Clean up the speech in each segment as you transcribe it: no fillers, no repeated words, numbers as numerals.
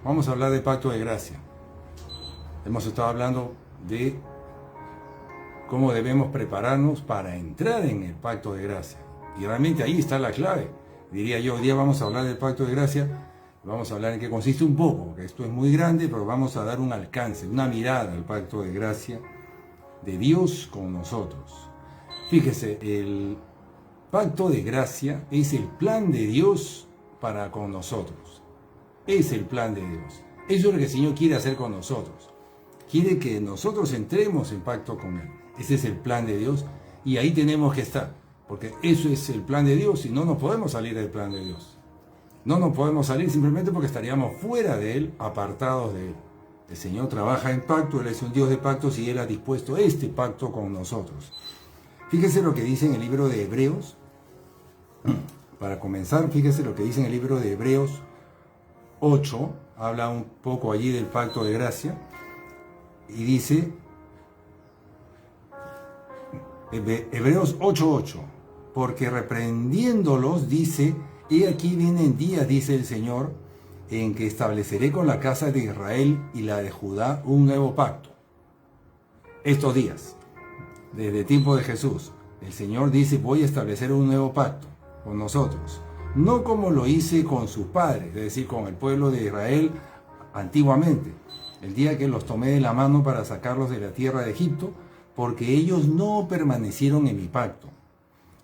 Vamos a hablar del pacto de gracia. Hemos estado hablando de cómo debemos prepararnos para entrar en el pacto de gracia. Y realmente ahí está la clave. Diría yo, hoy día vamos a hablar del pacto de gracia. Vamos a hablar en qué consiste un poco, porque esto es muy grande, pero vamos a dar un alcance, una mirada al pacto de gracia de Dios con nosotros. Fíjese, el pacto de gracia es el plan de Dios para con nosotros. Es el plan de Dios. Eso es lo que el Señor quiere hacer con nosotros. Quiere que nosotros entremos en pacto con Él. Ese es el plan de Dios y ahí tenemos que estar, porque eso es el plan de Dios y no nos podemos salir del plan de Dios. No nos podemos salir simplemente porque estaríamos fuera de Él, apartados de Él. El Señor trabaja en pacto, Él es un Dios de pactos y Él ha dispuesto este pacto con nosotros. Fíjese lo que dice en el libro de Hebreos. Para comenzar, fíjese lo que dice en el libro de Hebreos 8, habla un poco allí del pacto de gracia, y dice, Hebreos 8:8, porque reprendiéndolos dice, he aquí vienen días, dice el Señor, en que estableceré con la casa de Israel y la de Judá un nuevo pacto. Estos días, desde el tiempo de Jesús, el Señor dice, voy a establecer un nuevo pacto con nosotros, no como lo hice con sus padres, es decir, con el pueblo de Israel antiguamente, el día que los tomé de la mano para sacarlos de la tierra de Egipto, porque ellos no permanecieron en mi pacto,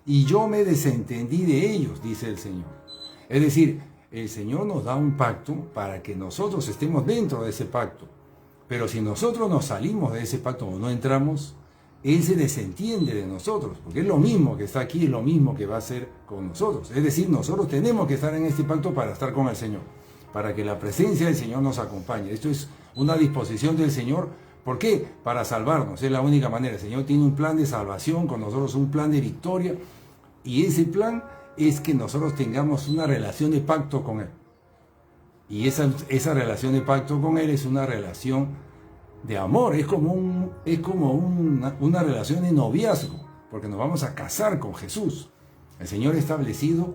y yo me desentendí de ellos, dice el Señor. Es decir, el Señor nos da un pacto para que nosotros estemos dentro de ese pacto, pero si nosotros nos salimos de ese pacto o no entramos, Él se desentiende de nosotros, porque es lo mismo que está aquí, es lo mismo que va a hacer con nosotros. Es decir, nosotros tenemos que estar en este pacto para estar con el Señor, para que la presencia del Señor nos acompañe. Esto es una disposición del Señor. ¿Por qué? Para salvarnos, es la única manera. El Señor tiene un plan de salvación con nosotros, un plan de victoria, y ese plan es que nosotros tengamos una relación de pacto con Él. Y esa relación de pacto con Él es una relación de amor, es como una relación de noviazgo, porque nos vamos a casar con Jesús. El Señor ha establecido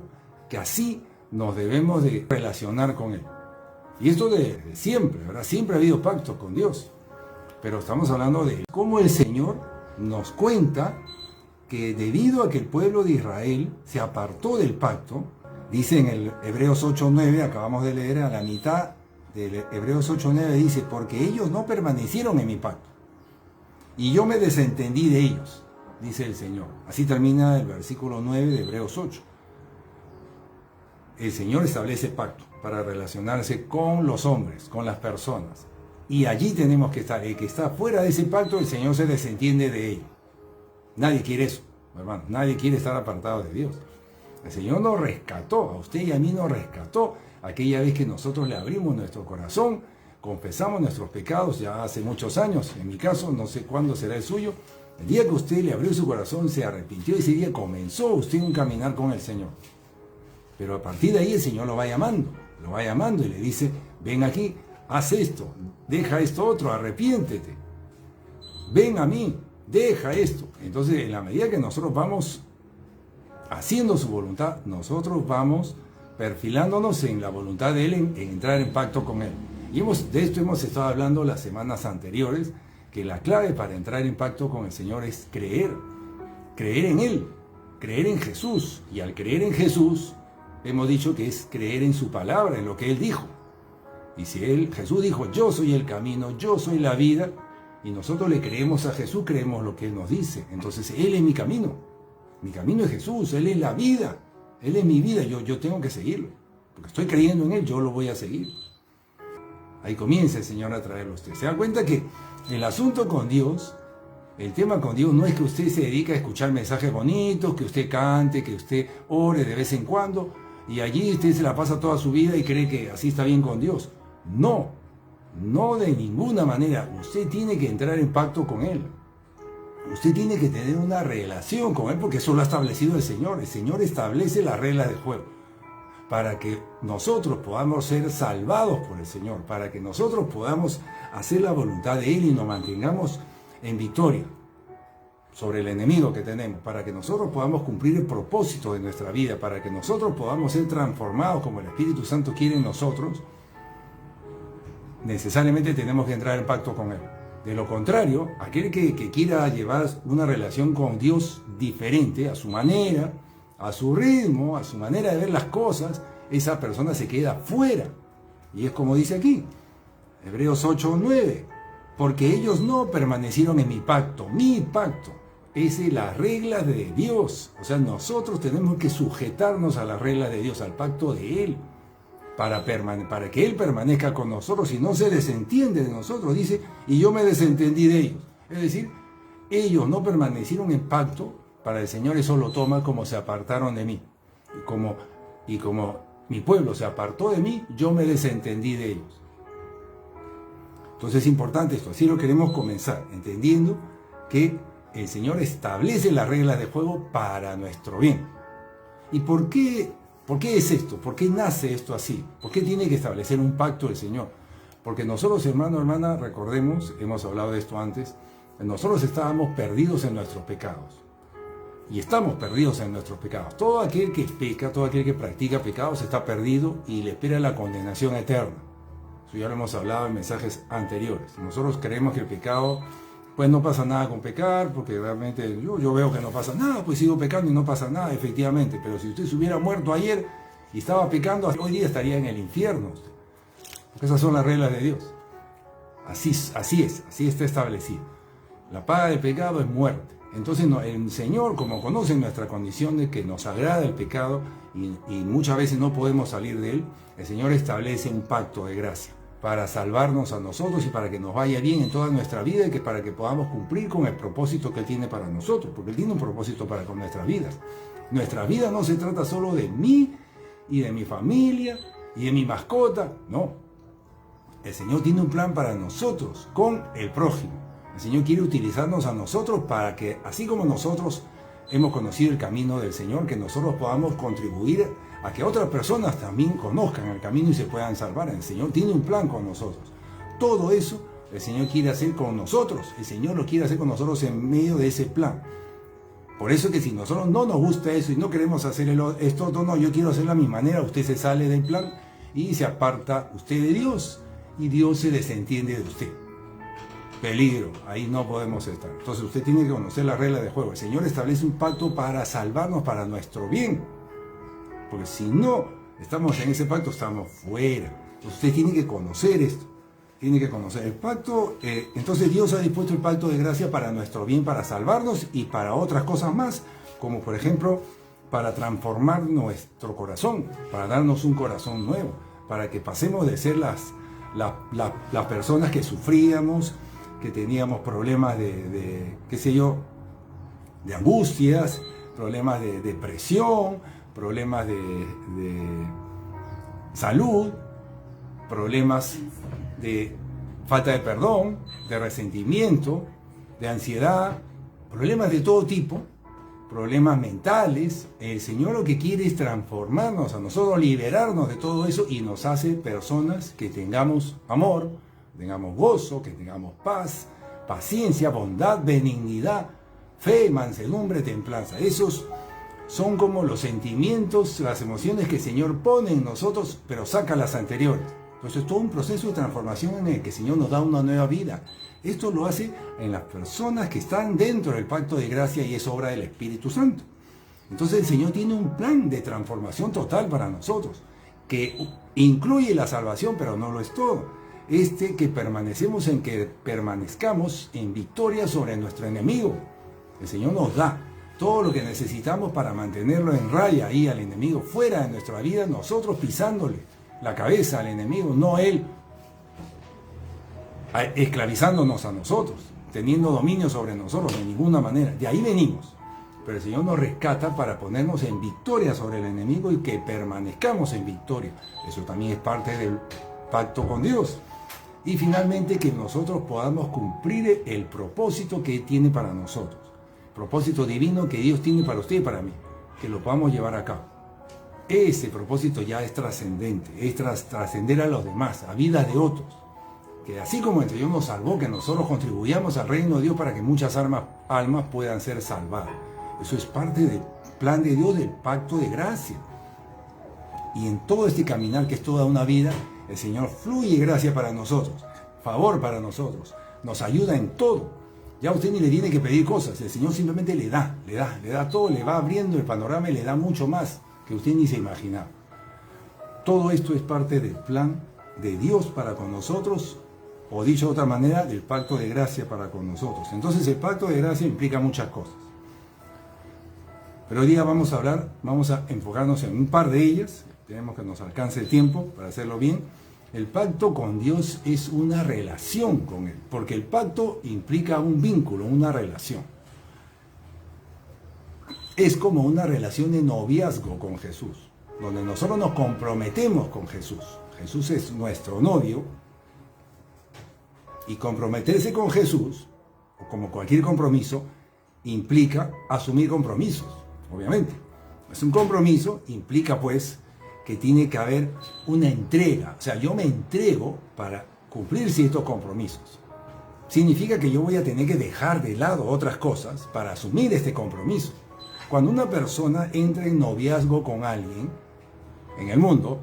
que así nos debemos de relacionar con Él. Y esto de siempre, ¿verdad? Siempre ha habido pacto con Dios. Pero estamos hablando de cómo el Señor nos cuenta que debido a que el pueblo de Israel se apartó del pacto, dice en el Hebreos 8:9, acabamos de leer a la mitad de Hebreos 8:9, dice, porque ellos no permanecieron en mi pacto, y yo me desentendí de ellos, dice el Señor. Así termina el versículo 9 de Hebreos 8. El Señor establece pacto para relacionarse con los hombres, con las personas, y allí tenemos que estar. El que está fuera de ese pacto, el Señor se desentiende de ello. Nadie quiere eso, hermano. Nadie quiere estar apartado de Dios. El Señor nos rescató, a usted y a mí nos rescató aquella vez que nosotros le abrimos nuestro corazón, confesamos nuestros pecados ya hace muchos años. En mi caso, no sé cuándo será el suyo. El día que usted le abrió su corazón, se arrepintió, ese día comenzó usted un caminar con el Señor. Pero a partir de ahí el Señor lo va llamando y le dice, ven aquí, haz esto, deja esto otro, arrepiéntete, ven a mí, deja esto. Entonces, en la medida que nosotros vamos haciendo su voluntad, nosotros vamos perfilándonos en la voluntad de Él, en entrar en pacto con Él. Y de esto hemos estado hablando las semanas anteriores, que la clave para entrar en pacto con el Señor es creer en Él, creer en Jesús. Y al creer en Jesús, hemos dicho que es creer en su palabra, en lo que Él dijo. Y si Jesús dijo, yo soy el camino, yo soy la vida, y nosotros le creemos a Jesús, creemos lo que Él nos dice. Entonces, Él es mi camino es Jesús, Él es la vida, Él es mi vida, yo tengo que seguirlo, porque estoy creyendo en Él, yo lo voy a seguir. Ahí comienza el Señor a traerlo a usted. Se da cuenta que el asunto con Dios, el tema con Dios, no es que usted se dedique a escuchar mensajes bonitos, que usted cante, que usted ore de vez en cuando, y allí usted se la pasa toda su vida y cree que así está bien con Dios. No de ninguna manera. Usted tiene que entrar en pacto con Él. Usted tiene que tener una relación con Él, porque eso lo ha establecido el Señor. El Señor establece las reglas del juego para que nosotros podamos ser salvados por el Señor, para que nosotros podamos hacer la voluntad de Él y nos mantengamos en victoria sobre el enemigo que tenemos, para que nosotros podamos cumplir el propósito de nuestra vida, para que nosotros podamos ser transformados como el Espíritu Santo quiere en nosotros. necesariamente tenemos que entrar en pacto con Él. De lo contrario, aquel que quiera llevar una relación con Dios diferente, a su manera, a su ritmo, a su manera de ver las cosas, esa persona se queda fuera. Y es como dice aquí, Hebreos 8:9, porque ellos no permanecieron en mi pacto. Es las reglas de Dios. O sea, nosotros tenemos que sujetarnos a las reglas de Dios, al pacto de Él, para que Él permanezca con nosotros y no se desentiende de nosotros. Dice, y yo me desentendí de ellos. Es decir, ellos no permanecieron en pacto, para el Señor eso lo toma como se apartaron de mí. Y como mi pueblo se apartó de mí, yo me desentendí de ellos. Entonces es importante esto, así lo queremos comenzar, entendiendo que el Señor establece las reglas de juego para nuestro bien. ¿Y por qué es esto? ¿Por qué nace esto así? ¿Por qué tiene que establecer un pacto el Señor? Porque nosotros, hermano, hermana, recordemos, hemos hablado de esto antes, nosotros estábamos perdidos en nuestros pecados. Y estamos perdidos en nuestros pecados. Todo aquel que peca, todo aquel que practica pecados está perdido y le espera la condenación eterna. Eso ya lo hemos hablado en mensajes anteriores. Nosotros creemos que el pecado, pues no pasa nada con pecar, porque realmente yo veo que no pasa nada, pues sigo pecando y no pasa nada, efectivamente. Pero si usted se hubiera muerto ayer y estaba pecando, hoy día estaría en el infierno. Porque esas son las reglas de Dios. Así está establecido. La paga del pecado es muerte. Entonces el Señor, como conoce nuestra condición de que nos agrada el pecado y muchas veces no podemos salir de él, el Señor establece un pacto de gracia para salvarnos a nosotros y para que nos vaya bien en toda nuestra vida y para que podamos cumplir con el propósito que Él tiene para nosotros, porque Él tiene un propósito con nuestras vidas. Nuestra vida no se trata solo de mí y de mi familia y de mi mascota, no. El Señor tiene un plan para nosotros con el prójimo. El Señor quiere utilizarnos a nosotros para que, así como nosotros hemos conocido el camino del Señor, que nosotros podamos contribuir a que otras personas también conozcan el camino y se puedan salvar. El Señor tiene un plan con nosotros. Todo eso el Señor quiere hacer con nosotros. El Señor lo quiere hacer con nosotros en medio de ese plan. Por eso que si nosotros no nos gusta eso y no queremos hacer esto, no, yo quiero hacerlo a mi manera, usted se sale del plan y se aparta usted de Dios y Dios se desentiende de usted. Peligro, ahí no podemos estar. Entonces usted tiene que conocer la regla de juego. El Señor establece un pacto para salvarnos, para nuestro bien. Porque si no estamos en ese pacto, estamos fuera. Entonces usted tiene que conocer esto. Tiene que conocer el pacto. Entonces Dios ha dispuesto el pacto de gracia para nuestro bien, para salvarnos y para otras cosas más. Como por ejemplo, para transformar nuestro corazón, para darnos un corazón nuevo, para que pasemos de ser las personas que sufríamos, que teníamos problemas de angustias, problemas de depresión, problemas de salud, problemas de falta de perdón, de resentimiento, de ansiedad, problemas de todo tipo, problemas mentales. El Señor lo que quiere es transformarnos a nosotros, liberarnos de todo eso y nos hace personas que tengamos amor, tengamos gozo, que tengamos paz, paciencia, bondad, benignidad, fe, mansedumbre, templanza. Esos son como los sentimientos, las emociones que el Señor pone en nosotros, pero saca las anteriores. Entonces es todo un proceso de transformación en el que el Señor nos da una nueva vida. Esto lo hace en las personas que están dentro del pacto de gracia y es obra del Espíritu Santo. Entonces el Señor tiene un plan de transformación total para nosotros, que incluye la salvación, pero no lo es todo. Que permanezcamos en victoria sobre nuestro enemigo. El Señor nos da todo lo que necesitamos para mantenerlo en raya ahí al enemigo, fuera de nuestra vida, nosotros pisándole la cabeza al enemigo, no él esclavizándonos a nosotros, teniendo dominio sobre nosotros, de ninguna manera. De ahí venimos. Pero el Señor nos rescata para ponernos en victoria sobre el enemigo y que permanezcamos en victoria. Eso también es parte del pacto con Dios. Y finalmente que nosotros podamos cumplir el propósito que Él tiene para nosotros. Propósito divino que Dios tiene para usted y para mí. Que lo podamos llevar a cabo. Ese propósito ya es trascendente. Es trascender a los demás, a vidas de otros. Que así como el Señor nos salvó, que nosotros contribuyamos al reino de Dios para que muchas almas puedan ser salvadas. Eso es parte del plan de Dios, del pacto de gracia. Y en todo este caminar, que es toda una vida, El Señor fluye gracia para nosotros, favor para nosotros, nos ayuda en todo. Ya usted ni le tiene que pedir cosas, el Señor simplemente le da todo, le va abriendo el panorama y le da mucho más que usted ni se imaginaba. Todo esto es parte del plan de Dios para con nosotros, o dicho de otra manera, del pacto de gracia para con nosotros. Entonces el pacto de gracia implica muchas cosas. Pero hoy día vamos a enfocarnos en un par de ellas. Tenemos que nos alcance el tiempo para hacerlo bien. El pacto con Dios es una relación con Él, porque el pacto implica un vínculo, una relación. Es como una relación de noviazgo con Jesús, donde nosotros nos comprometemos con Jesús. Jesús es nuestro novio, y comprometerse con Jesús, o como cualquier compromiso, implica asumir compromisos, obviamente. Es un compromiso, implica pues que tiene que haber una entrega. O sea, yo me entrego para cumplir ciertos compromisos. Significa que yo voy a tener que dejar de lado otras cosas para asumir este compromiso. Cuando una persona entra en noviazgo con alguien en el mundo,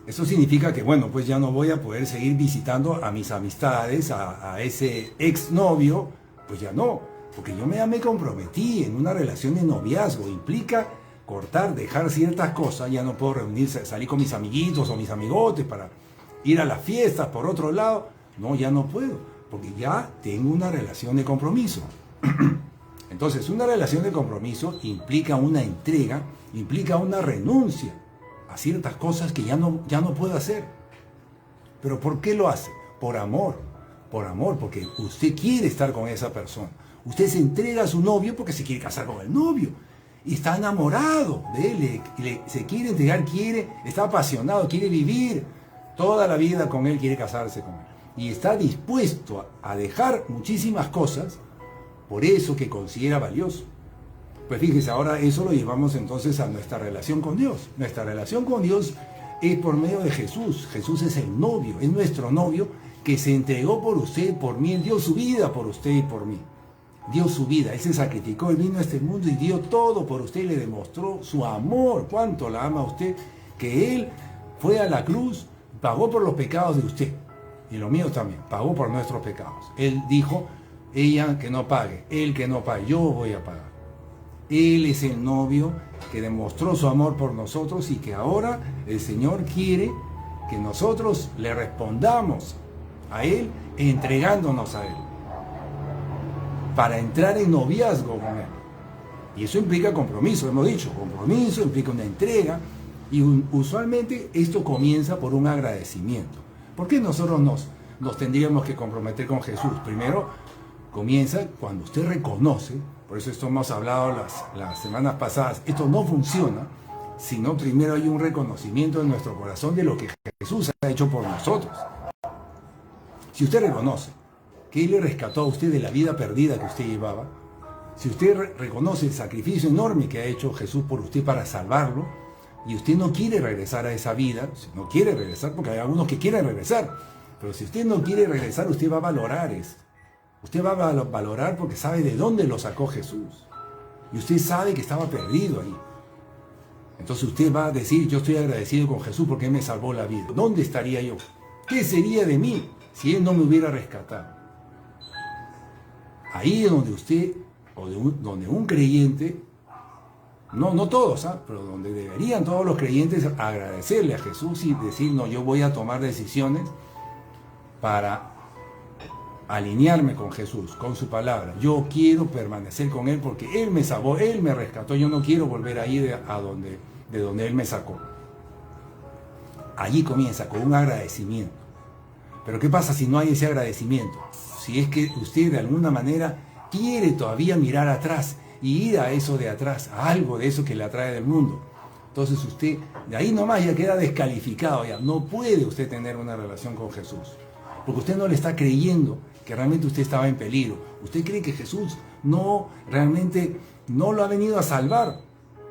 eso significa que, bueno, pues ya no voy a poder seguir visitando a mis amistades, a ese exnovio, pues ya no, porque yo ya me comprometí en una relación de noviazgo. Implica cortar, dejar ciertas cosas. Ya no puedo reunirse, salir con mis amiguitos o mis amigotes para ir a las fiestas por otro lado. No, ya no puedo, porque ya tengo una relación de compromiso. Entonces, una relación de compromiso implica una entrega, implica una renuncia a ciertas cosas que ya no puedo hacer. ¿Pero por qué lo hace? Por amor, porque usted quiere estar con esa persona. Usted se entrega a su novio porque se quiere casar con el novio. Y está enamorado de él, se quiere entregar, está apasionado, quiere vivir toda la vida con él, quiere casarse con él. Y está dispuesto a dejar muchísimas cosas por eso que considera valioso. Pues fíjese, ahora eso lo llevamos entonces a nuestra relación con Dios. Nuestra relación con Dios es por medio de Jesús. Jesús es el novio, es nuestro novio que se entregó por usted, por mí. Él dio su vida por usted y por mí. Dio su vida, Él se sacrificó, Él vino a este mundo y dio todo por usted y le demostró su amor, cuánto la ama a usted, que Él fue a la cruz, pagó por los pecados de usted y los míos también, pagó por nuestros pecados. Él dijo, ella que no pague, él que no pague, yo voy a pagar. Él es el novio que demostró su amor por nosotros y que ahora el Señor quiere que nosotros le respondamos a Él entregándonos a Él, para entrar en noviazgo con Él. Y eso implica compromiso, hemos dicho, compromiso implica una entrega, y usualmente esto comienza por un agradecimiento. ¿Por qué nosotros nos tendríamos que comprometer con Jesús? Primero, comienza cuando usted reconoce, por eso esto hemos hablado las semanas pasadas, esto no funciona, sino primero hay un reconocimiento en nuestro corazón de lo que Jesús ha hecho por nosotros. Si usted reconoce que Él le rescató a usted de la vida perdida que usted llevaba, si usted reconoce el sacrificio enorme que ha hecho Jesús por usted para salvarlo, y usted no quiere regresar a esa vida, no quiere regresar porque hay algunos que quieren regresar, pero si usted no quiere regresar, usted va a valorar esto. Usted va a valorar porque sabe de dónde lo sacó Jesús. Y usted sabe que estaba perdido ahí. Entonces usted va a decir, yo estoy agradecido con Jesús porque Él me salvó la vida. ¿Dónde estaría yo? ¿Qué sería de mí si Él no me hubiera rescatado? Ahí es donde usted, donde un creyente, no todos, pero donde deberían todos los creyentes agradecerle a Jesús y decir, no, yo voy a tomar decisiones para alinearme con Jesús, con su palabra. Yo quiero permanecer con Él porque Él me salvó, Él me rescató. Yo no quiero volver ahí de donde Él me sacó. Allí comienza con un agradecimiento. Pero ¿qué pasa si no hay ese agradecimiento? Si es que usted de alguna manera quiere todavía mirar atrás y ir a eso de atrás, a algo de eso que le atrae del mundo. Entonces usted, de ahí nomás ya queda descalificado, ya no puede usted tener una relación con Jesús. Porque usted no le está creyendo que realmente usted estaba en peligro. Usted cree que Jesús realmente no lo ha venido a salvar.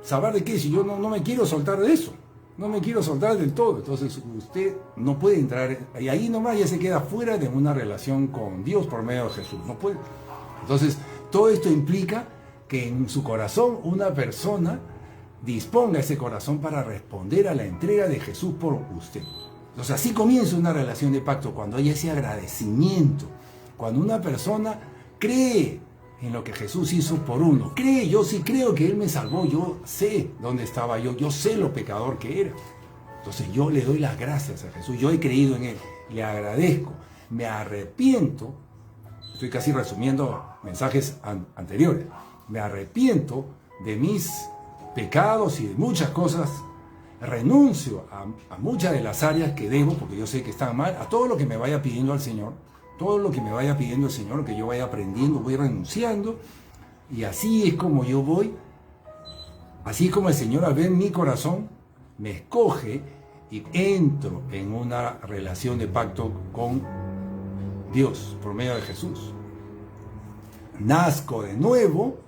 ¿Salvar de qué? Si yo no me quiero soltar de eso. No me quiero soltar del todo. Entonces usted no puede entrar, y ahí nomás ya se queda fuera de una relación con Dios por medio de Jesús. No puede. Entonces todo esto implica que en su corazón una persona disponga ese corazón para responder a la entrega de Jesús por usted. Entonces así comienza una relación de pacto, cuando hay ese agradecimiento, cuando una persona cree en lo que Jesús hizo por uno. Cree, yo sí creo que Él me salvó, yo sé dónde estaba yo sé lo pecador que era. Entonces yo le doy las gracias a Jesús, yo he creído en Él, le agradezco, me arrepiento, estoy casi resumiendo mensajes anteriores, me arrepiento de mis pecados y de muchas cosas, renuncio a muchas de las áreas que debo, porque yo sé que están mal, a todo lo que me vaya pidiendo al Señor, todo lo que me vaya pidiendo el Señor, que yo vaya aprendiendo, voy renunciando, y así es como yo voy, así es como el Señor al ver mi corazón, me escoge y entro en una relación de pacto con Dios por medio de Jesús. Nazco de nuevo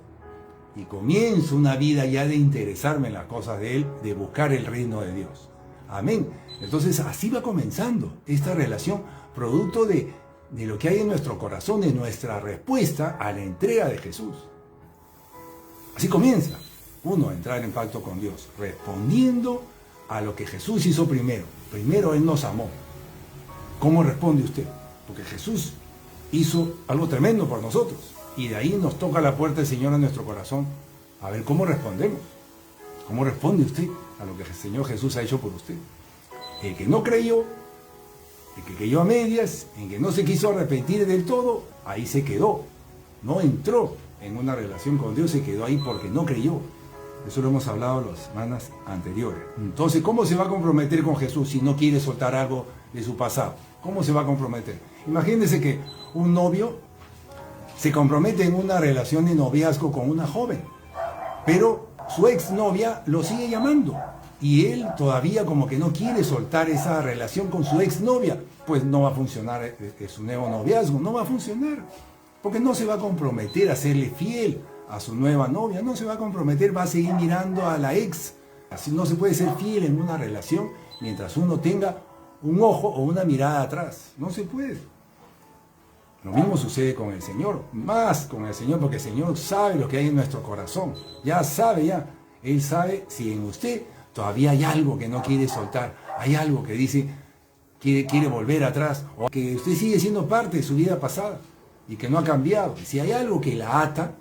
y comienzo una vida ya de interesarme en las cosas de Él, de buscar el reino de Dios. Amén. Entonces así va comenzando esta relación, producto de lo que hay en nuestro corazón, de nuestra respuesta a la entrega de Jesús. Así comienza uno a entrar en pacto con Dios, respondiendo a lo que Jesús hizo primero. Primero Él nos amó. ¿Cómo responde usted? Porque Jesús hizo algo tremendo por nosotros. Y de ahí nos toca la puerta del Señor a nuestro corazón. A ver cómo respondemos. ¿Cómo responde usted a lo que el Señor Jesús ha hecho por usted? El que no creyó, el que creyó a medias, el que no se quiso arrepentir del todo, ahí se quedó. No entró en una relación con Dios, se quedó ahí porque no creyó. Eso lo hemos hablado las semanas anteriores. Entonces, ¿cómo se va a comprometer con Jesús si no quiere soltar algo de su pasado? ¿Cómo se va a comprometer? Imagínense que un novio se compromete en una relación de noviazgo con una joven, pero su exnovia lo sigue llamando y él todavía como que no quiere soltar esa relación con su exnovia. Pues no va a funcionar su nuevo noviazgo, no va a funcionar, porque no se va a comprometer a serle fiel a su nueva novia, no se va a comprometer, va a seguir mirando a la ex. Así no se puede ser fiel en una relación mientras uno tenga un ojo o una mirada atrás. No se puede. Lo mismo sucede con el Señor, más con el Señor, porque el Señor sabe lo que hay en nuestro corazón. Ya sabe, Él sabe si en usted todavía hay algo que no quiere soltar, hay algo que dice, quiere volver atrás, o que usted sigue siendo parte de su vida pasada y que no ha cambiado. Y si hay algo que la ata,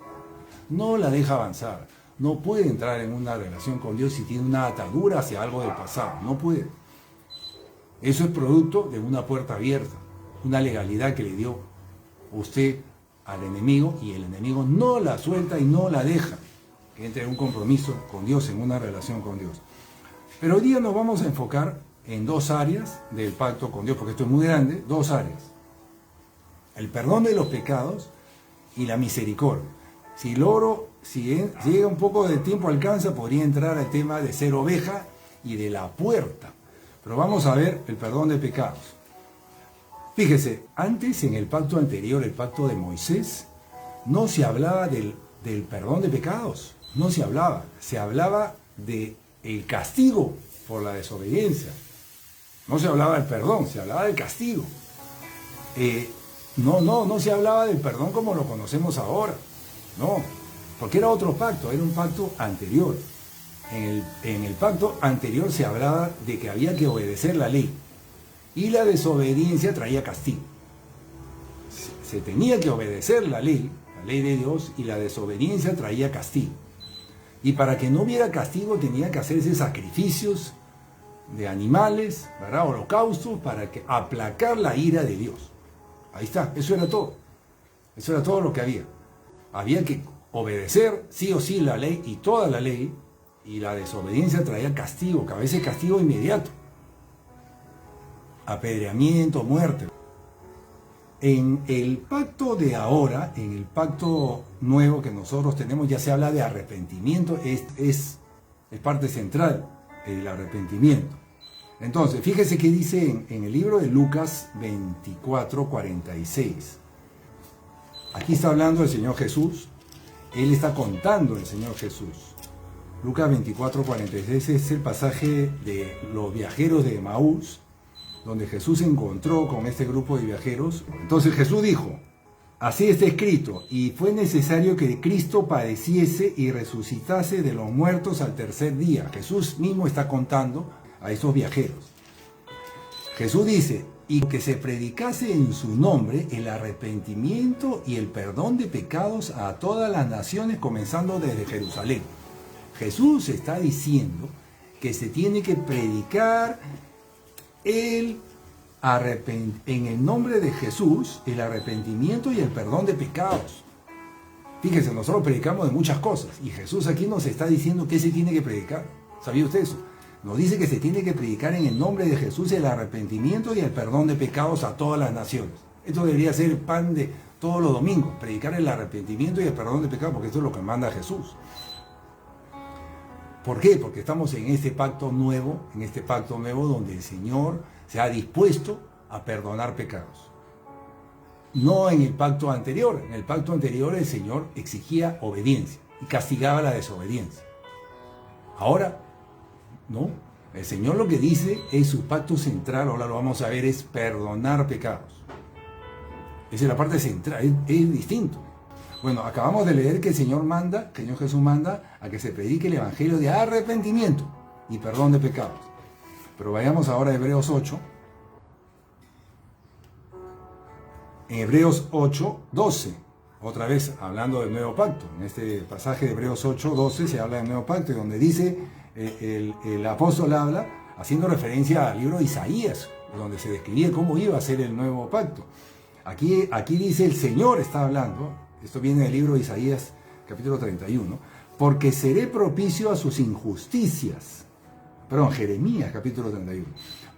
no la deja avanzar. No puede entrar en una relación con Dios si tiene una atadura hacia algo del pasado. No puede. Eso es producto de una puerta abierta, una legalidad que le dio usted al enemigo, y el enemigo no la suelta y no la deja que entre en un compromiso con Dios, en una relación con Dios. Pero hoy día nos vamos a enfocar en dos áreas del pacto con Dios, porque esto es muy grande, dos áreas. El perdón de los pecados y la misericordia. Si llega un poco de tiempo alcanza, podría entrar al tema de ser oveja y de la puerta. Pero vamos a ver el perdón de pecados. Fíjese, antes en el pacto anterior, el pacto de Moisés, no se hablaba del perdón de pecados, no se hablaba. Se hablaba del castigo por la desobediencia. No se hablaba del perdón, se hablaba del castigo. No se hablaba del perdón como lo conocemos ahora. No, porque era otro pacto, era un pacto anterior. En el pacto anterior se hablaba de que había que obedecer la ley y la desobediencia traía castigo. Se tenía que obedecer la ley de Dios, y la desobediencia traía castigo. Y para que no hubiera castigo tenía que hacerse sacrificios de animales, ¿verdad? Holocaustos, para aplacar la ira de Dios. Ahí está, eso era todo. Eso era todo lo que había. Había que obedecer sí o sí la ley, y toda la ley, y la desobediencia traía castigo, que a veces castigo inmediato. Apedreamiento, muerte. En el pacto de ahora, en el pacto nuevo que nosotros tenemos, ya se habla de arrepentimiento, es parte central el arrepentimiento. Entonces, fíjese que dice en el libro de Lucas 24:46. Aquí está hablando el Señor Jesús, Él está contando el Señor Jesús. Lucas 24:46 es el pasaje de los viajeros de Emaús, donde Jesús se encontró con este grupo de viajeros. Entonces Jesús dijo, así está escrito, y fue necesario que Cristo padeciese y resucitase de los muertos al tercer día. Jesús mismo está contando a esos viajeros. Jesús dice, y que se predicase en su nombre el arrepentimiento y el perdón de pecados a todas las naciones, comenzando desde Jerusalén. Jesús está diciendo que se tiene que predicar en el nombre de Jesús el arrepentimiento y el perdón de pecados. Fíjense, nosotros predicamos de muchas cosas y Jesús aquí nos está diciendo que se tiene que predicar. ¿Sabía usted eso? Nos dice que se tiene que predicar en el nombre de Jesús el arrepentimiento y el perdón de pecados a todas las naciones. Esto debería ser el pan de todos los domingos, predicar el arrepentimiento y el perdón de pecados, porque esto es lo que manda Jesús. ¿Por qué? Porque estamos en este pacto nuevo donde el Señor se ha dispuesto a perdonar pecados. No en el pacto anterior. En el pacto anterior el Señor exigía obediencia y castigaba la desobediencia. Ahora, no. El Señor lo que dice es su pacto central, ahora lo vamos a ver, es perdonar pecados. Esa es la parte central, es distinto. Bueno, acabamos de leer que el Señor Jesús manda a que se predique el Evangelio de arrepentimiento y perdón de pecados. Pero vayamos ahora a Hebreos 8. En Hebreos 8, 12, otra vez hablando del nuevo pacto. En este pasaje de Hebreos 8, 12 se habla del nuevo pacto, donde dice, el apóstol habla haciendo referencia al libro de Isaías, donde se describía cómo iba a ser el nuevo pacto. Aquí dice, el Señor está hablando, esto viene del libro de Isaías, capítulo 31, porque seré propicio a sus injusticias. Perdón, Jeremías, capítulo 31.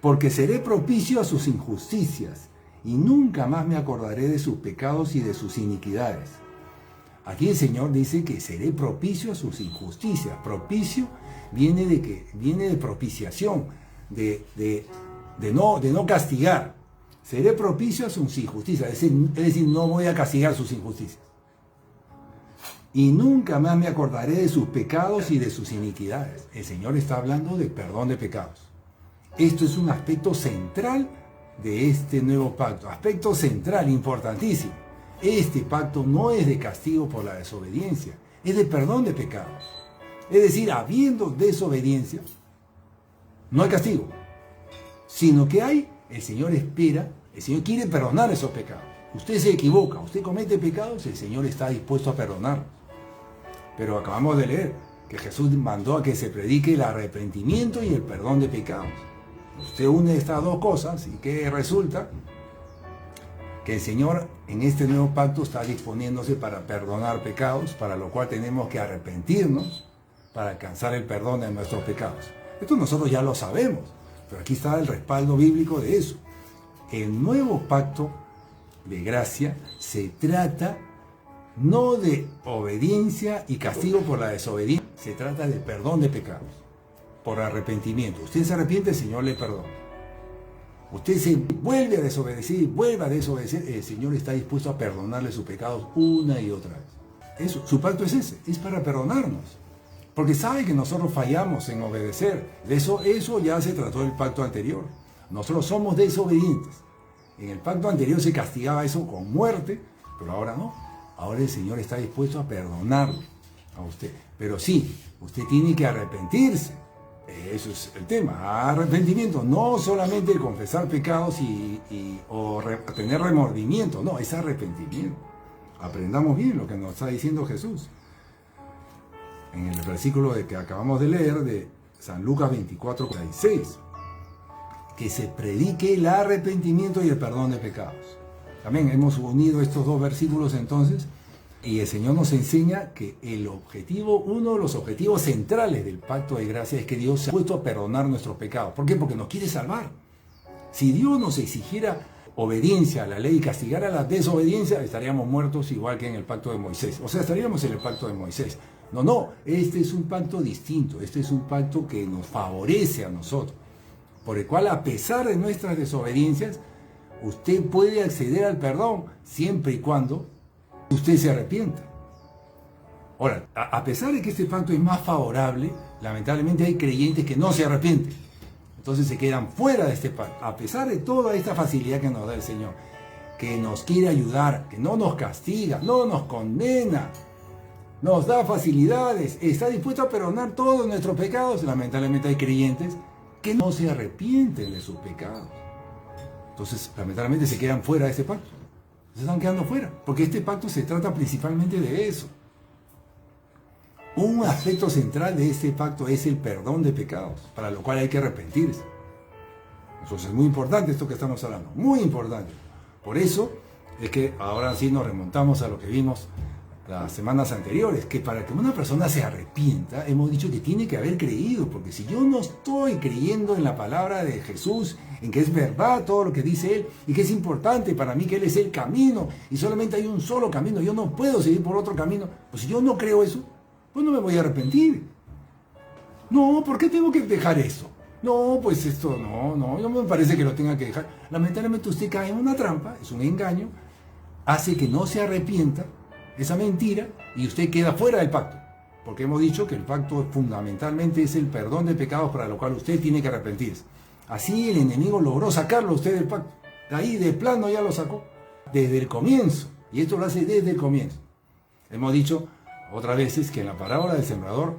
Porque seré propicio a sus injusticias, y nunca más me acordaré de sus pecados y de sus iniquidades. Aquí el Señor dice que seré propicio a sus injusticias. Propicio viene de propiciación, de no castigar. Seré propicio a sus injusticias, es decir, no voy a castigar sus injusticias. Y nunca más me acordaré de sus pecados y de sus iniquidades. El Señor está hablando de perdón de pecados. Esto es un aspecto central de este nuevo pacto, aspecto central, importantísimo. Este pacto no es de castigo por la desobediencia, es de perdón de pecados. Es decir, habiendo desobediencia, no hay castigo, sino que el Señor espera, el Señor quiere perdonar esos pecados. Usted se equivoca, usted comete pecados, el Señor está dispuesto a perdonarlos. Pero acabamos de leer que Jesús mandó a que se predique el arrepentimiento y el perdón de pecados. Usted une estas dos cosas y ¿qué resulta? Que el Señor en este nuevo pacto está disponiéndose para perdonar pecados, para lo cual tenemos que arrepentirnos para alcanzar el perdón de nuestros pecados. Esto nosotros ya lo sabemos, pero aquí está el respaldo bíblico de eso. El nuevo pacto de gracia se trata no de obediencia y castigo por la desobediencia, se trata de perdón de pecados, por arrepentimiento. Usted se arrepiente, el Señor le perdona. Usted se vuelve a desobedecer, el Señor está dispuesto a perdonarle sus pecados una y otra vez. Eso, su pacto es ese, es para perdonarnos. Porque sabe que nosotros fallamos en obedecer. Eso ya se trató del pacto anterior. Nosotros somos desobedientes. En el pacto anterior se castigaba eso con muerte, pero ahora no. Ahora el Señor está dispuesto a perdonarle a usted. Pero sí, usted tiene que arrepentirse. Eso es el tema. Arrepentimiento, no solamente el confesar pecados o tener remordimiento, no, es arrepentimiento. Aprendamos bien lo que nos está diciendo Jesús. En el versículo que acabamos de leer de San Lucas 24:46, que se predique el arrepentimiento y el perdón de pecados. También hemos unido estos dos versículos entonces, y el Señor nos enseña que uno de los objetivos centrales del pacto de gracia es que Dios se ha puesto a perdonar nuestros pecados. ¿Por qué? Porque nos quiere salvar. Si Dios nos exigiera obediencia a la ley y castigara la desobediencia, estaríamos muertos igual que en el pacto de Moisés. O sea, estaríamos en el pacto de Moisés. No, este es un pacto distinto, este es un pacto que nos favorece a nosotros, por el cual a pesar de nuestras desobediencias, usted puede acceder al perdón siempre y cuando usted se arrepienta. Ahora, a pesar de que este pacto es más favorable, lamentablemente hay creyentes que no se arrepienten. Entonces se quedan fuera de este pacto, a pesar de toda esta facilidad que nos da el Señor, que nos quiere ayudar, que no nos castiga, no nos condena, nos da facilidades, está dispuesto a perdonar todos nuestros pecados. Lamentablemente hay creyentes que no se arrepienten de sus pecados. Entonces, lamentablemente se quedan fuera de este pacto. Se están quedando fuera, porque este pacto se trata principalmente de eso. Un aspecto central de este pacto es el perdón de pecados, para lo cual hay que arrepentirse. Entonces es muy importante esto que estamos hablando, muy importante. Por eso es que ahora sí nos remontamos a lo que vimos las semanas anteriores, que para que una persona se arrepienta, hemos dicho que tiene que haber creído, porque si yo no estoy creyendo en la palabra de Jesús, en que es verdad todo lo que dice Él, y que es importante para mí que Él es el camino, y solamente hay un solo camino, yo no puedo seguir por otro camino, pues si yo no creo eso, pues no me voy a arrepentir. No, ¿por qué tengo que dejar eso? No, pues esto no me parece que lo tenga que dejar. Lamentablemente usted cae en una trampa, es un engaño, hace que no se arrepienta esa mentira y usted queda fuera del pacto. Porque hemos dicho que el pacto fundamentalmente es el perdón de pecados para lo cual usted tiene que arrepentirse. Así el enemigo logró sacarlo a usted del pacto. De ahí de plano ya lo sacó. Desde el comienzo. Y esto lo hace desde el comienzo. Hemos dicho otras veces que en la parábola del sembrador,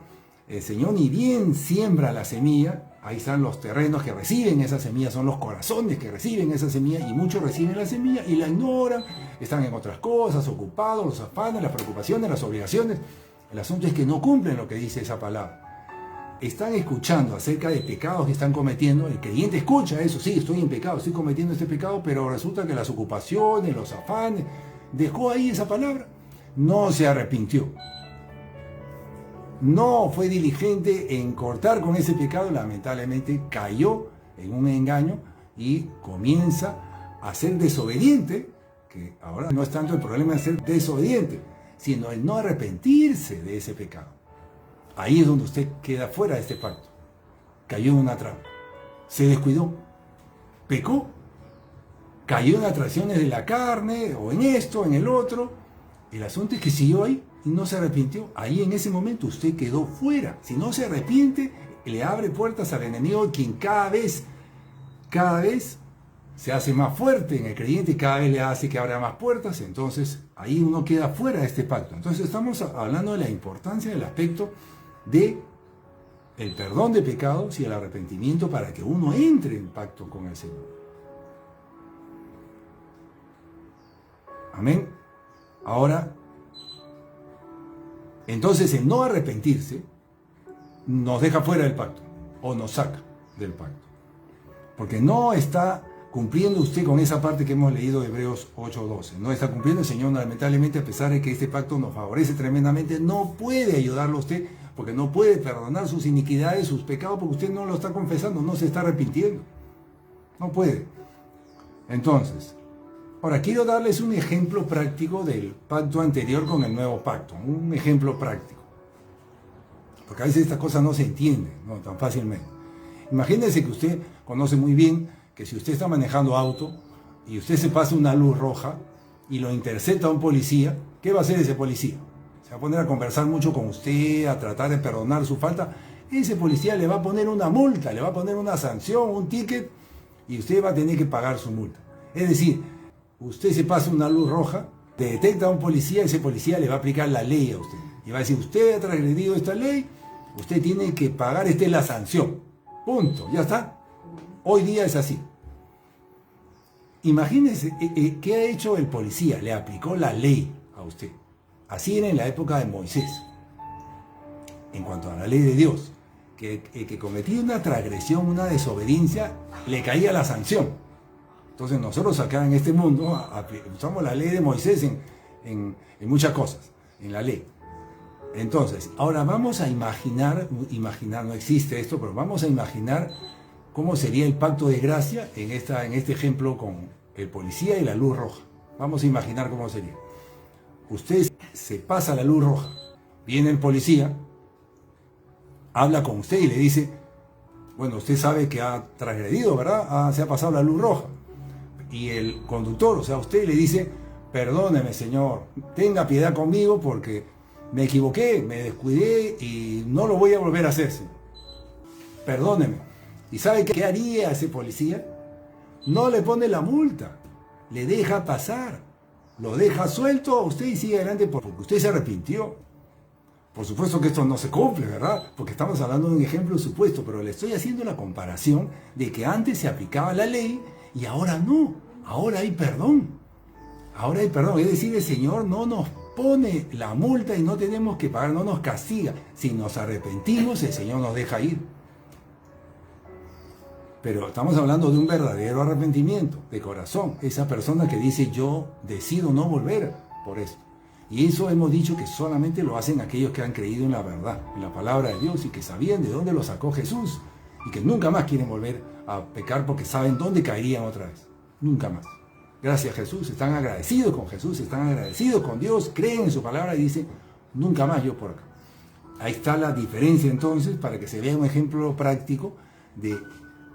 el Señor ni bien siembra la semilla, ahí están los terrenos que reciben esa semilla, son los corazones que reciben esa semilla, y muchos reciben la semilla y la ignoran, están en otras cosas, ocupados, los afanes, las preocupaciones, las obligaciones. El asunto es que no cumplen lo que dice esa palabra. Están escuchando acerca de pecados que están cometiendo, el creyente escucha eso, sí, estoy en pecado, estoy cometiendo este pecado, pero resulta que las ocupaciones, los afanes, dejó ahí esa palabra, no se arrepintió. No fue diligente en cortar con ese pecado, lamentablemente cayó en un engaño y comienza a ser desobediente, que ahora no es tanto el problema de ser desobediente, sino el no arrepentirse de ese pecado. Ahí es donde usted queda fuera de este pacto. Cayó en una trampa, se descuidó, pecó, cayó en atracciones de la carne, o en esto, en el otro. El asunto es que siguió ahí y no se arrepintió. Ahí en ese momento usted quedó fuera. Si no se arrepiente, le abre puertas al enemigo, quien cada vez se hace más fuerte en el creyente y cada vez le hace que abra más puertas. Entonces ahí uno queda fuera de este pacto. Entonces estamos hablando de la importancia del aspecto de el perdón de pecados y el arrepentimiento para que uno entre en pacto con el Señor. Amén. Ahora, entonces el no arrepentirse nos deja fuera del pacto o nos saca del pacto. Porque no está cumpliendo usted con esa parte que hemos leído de Hebreos 8:12. No está cumpliendo. El Señor, lamentablemente, a pesar de que este pacto nos favorece tremendamente, no puede ayudarlo a usted, porque no puede perdonar sus iniquidades, sus pecados, porque usted no lo está confesando, no se está arrepintiendo. No puede. Entonces, ahora quiero darles un ejemplo práctico del pacto anterior con el nuevo pacto. Un ejemplo práctico. Porque a veces estas cosas no se entienden, no tan fácilmente. Imagínense que usted conoce muy bien que si usted está manejando auto y usted se pasa una luz roja y lo intercepta a un policía, ¿qué va a hacer ese policía? Se va a poner a conversar mucho con usted, a tratar de perdonar su falta. Ese policía le va a poner una multa, le va a poner una sanción, un ticket, y usted va a tener que pagar su multa. Es decir, usted se pasa una luz roja, te detecta a un policía, ese policía le va a aplicar la ley a usted. Y va a decir, usted ha transgredido esta ley, usted tiene que pagar, esta es la sanción. Punto, ya está. Hoy día es así. Imagínense, ¿qué ha hecho el policía? Le aplicó la ley a usted. Así era en la época de Moisés. En cuanto a la ley de Dios, que el que cometía una transgresión, una desobediencia, le caía la sanción. Entonces nosotros acá en este mundo usamos la ley de Moisés en muchas cosas, en la ley. Entonces, ahora vamos a imaginar, no existe esto, pero vamos a imaginar cómo sería el pacto de gracia en este ejemplo con el policía y la luz roja. Vamos a imaginar cómo sería. Usted se pasa la luz roja, viene el policía, habla con usted y le dice, bueno, usted sabe que ha transgredido, ¿verdad? Se ha pasado la luz roja. Y el conductor, o sea, usted le dice, perdóneme, señor, tenga piedad conmigo porque me equivoqué, me descuidé y no lo voy a volver a hacer, señor. Perdóneme. ¿Y sabe qué haría ese policía? No le pone la multa, le deja pasar, lo deja suelto a usted y sigue adelante porque usted se arrepintió. Por supuesto que esto no se cumple, ¿verdad? Porque estamos hablando de un ejemplo supuesto, pero le estoy haciendo la comparación de que antes se aplicaba la ley Y ahora no, ahora hay perdón. Ahora hay perdón, es decir, el Señor no nos pone la multa y no tenemos que pagar, no nos castiga. Si nos arrepentimos, el Señor nos deja ir. Pero estamos hablando de un verdadero arrepentimiento de corazón. Esa persona que dice, yo decido no volver por esto. Y eso hemos dicho que solamente lo hacen aquellos que han creído en la verdad, en la palabra de Dios, y que sabían de dónde lo sacó Jesús, y que nunca más quieren volver a pecar porque saben dónde caerían otra vez. Nunca más. Gracias a Jesús, están agradecidos con Jesús, están agradecidos con Dios, creen en su palabra y dicen, nunca más yo por acá. Ahí está la diferencia entonces, para que se vea un ejemplo práctico de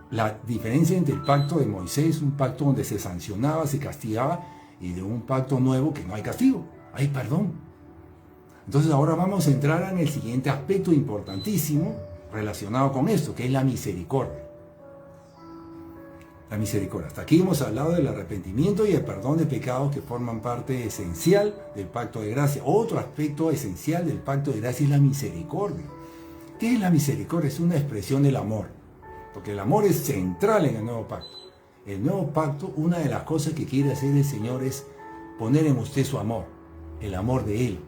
la diferencia entre el pacto de Moisés, un pacto donde se sancionaba, se castigaba, y de un pacto nuevo que no hay castigo, hay perdón. Entonces ahora vamos a entrar en el siguiente aspecto importantísimo relacionado con esto, que es la misericordia. La misericordia. Hasta aquí hemos hablado del arrepentimiento y el perdón de pecados que forman parte esencial del pacto de gracia. Otro aspecto esencial del pacto de gracia es la misericordia. ¿Qué es la misericordia? Es una expresión del amor, porque el amor es central en el nuevo pacto. El nuevo pacto, una de las cosas que quiere hacer el Señor es poner en usted su amor, el amor de Él,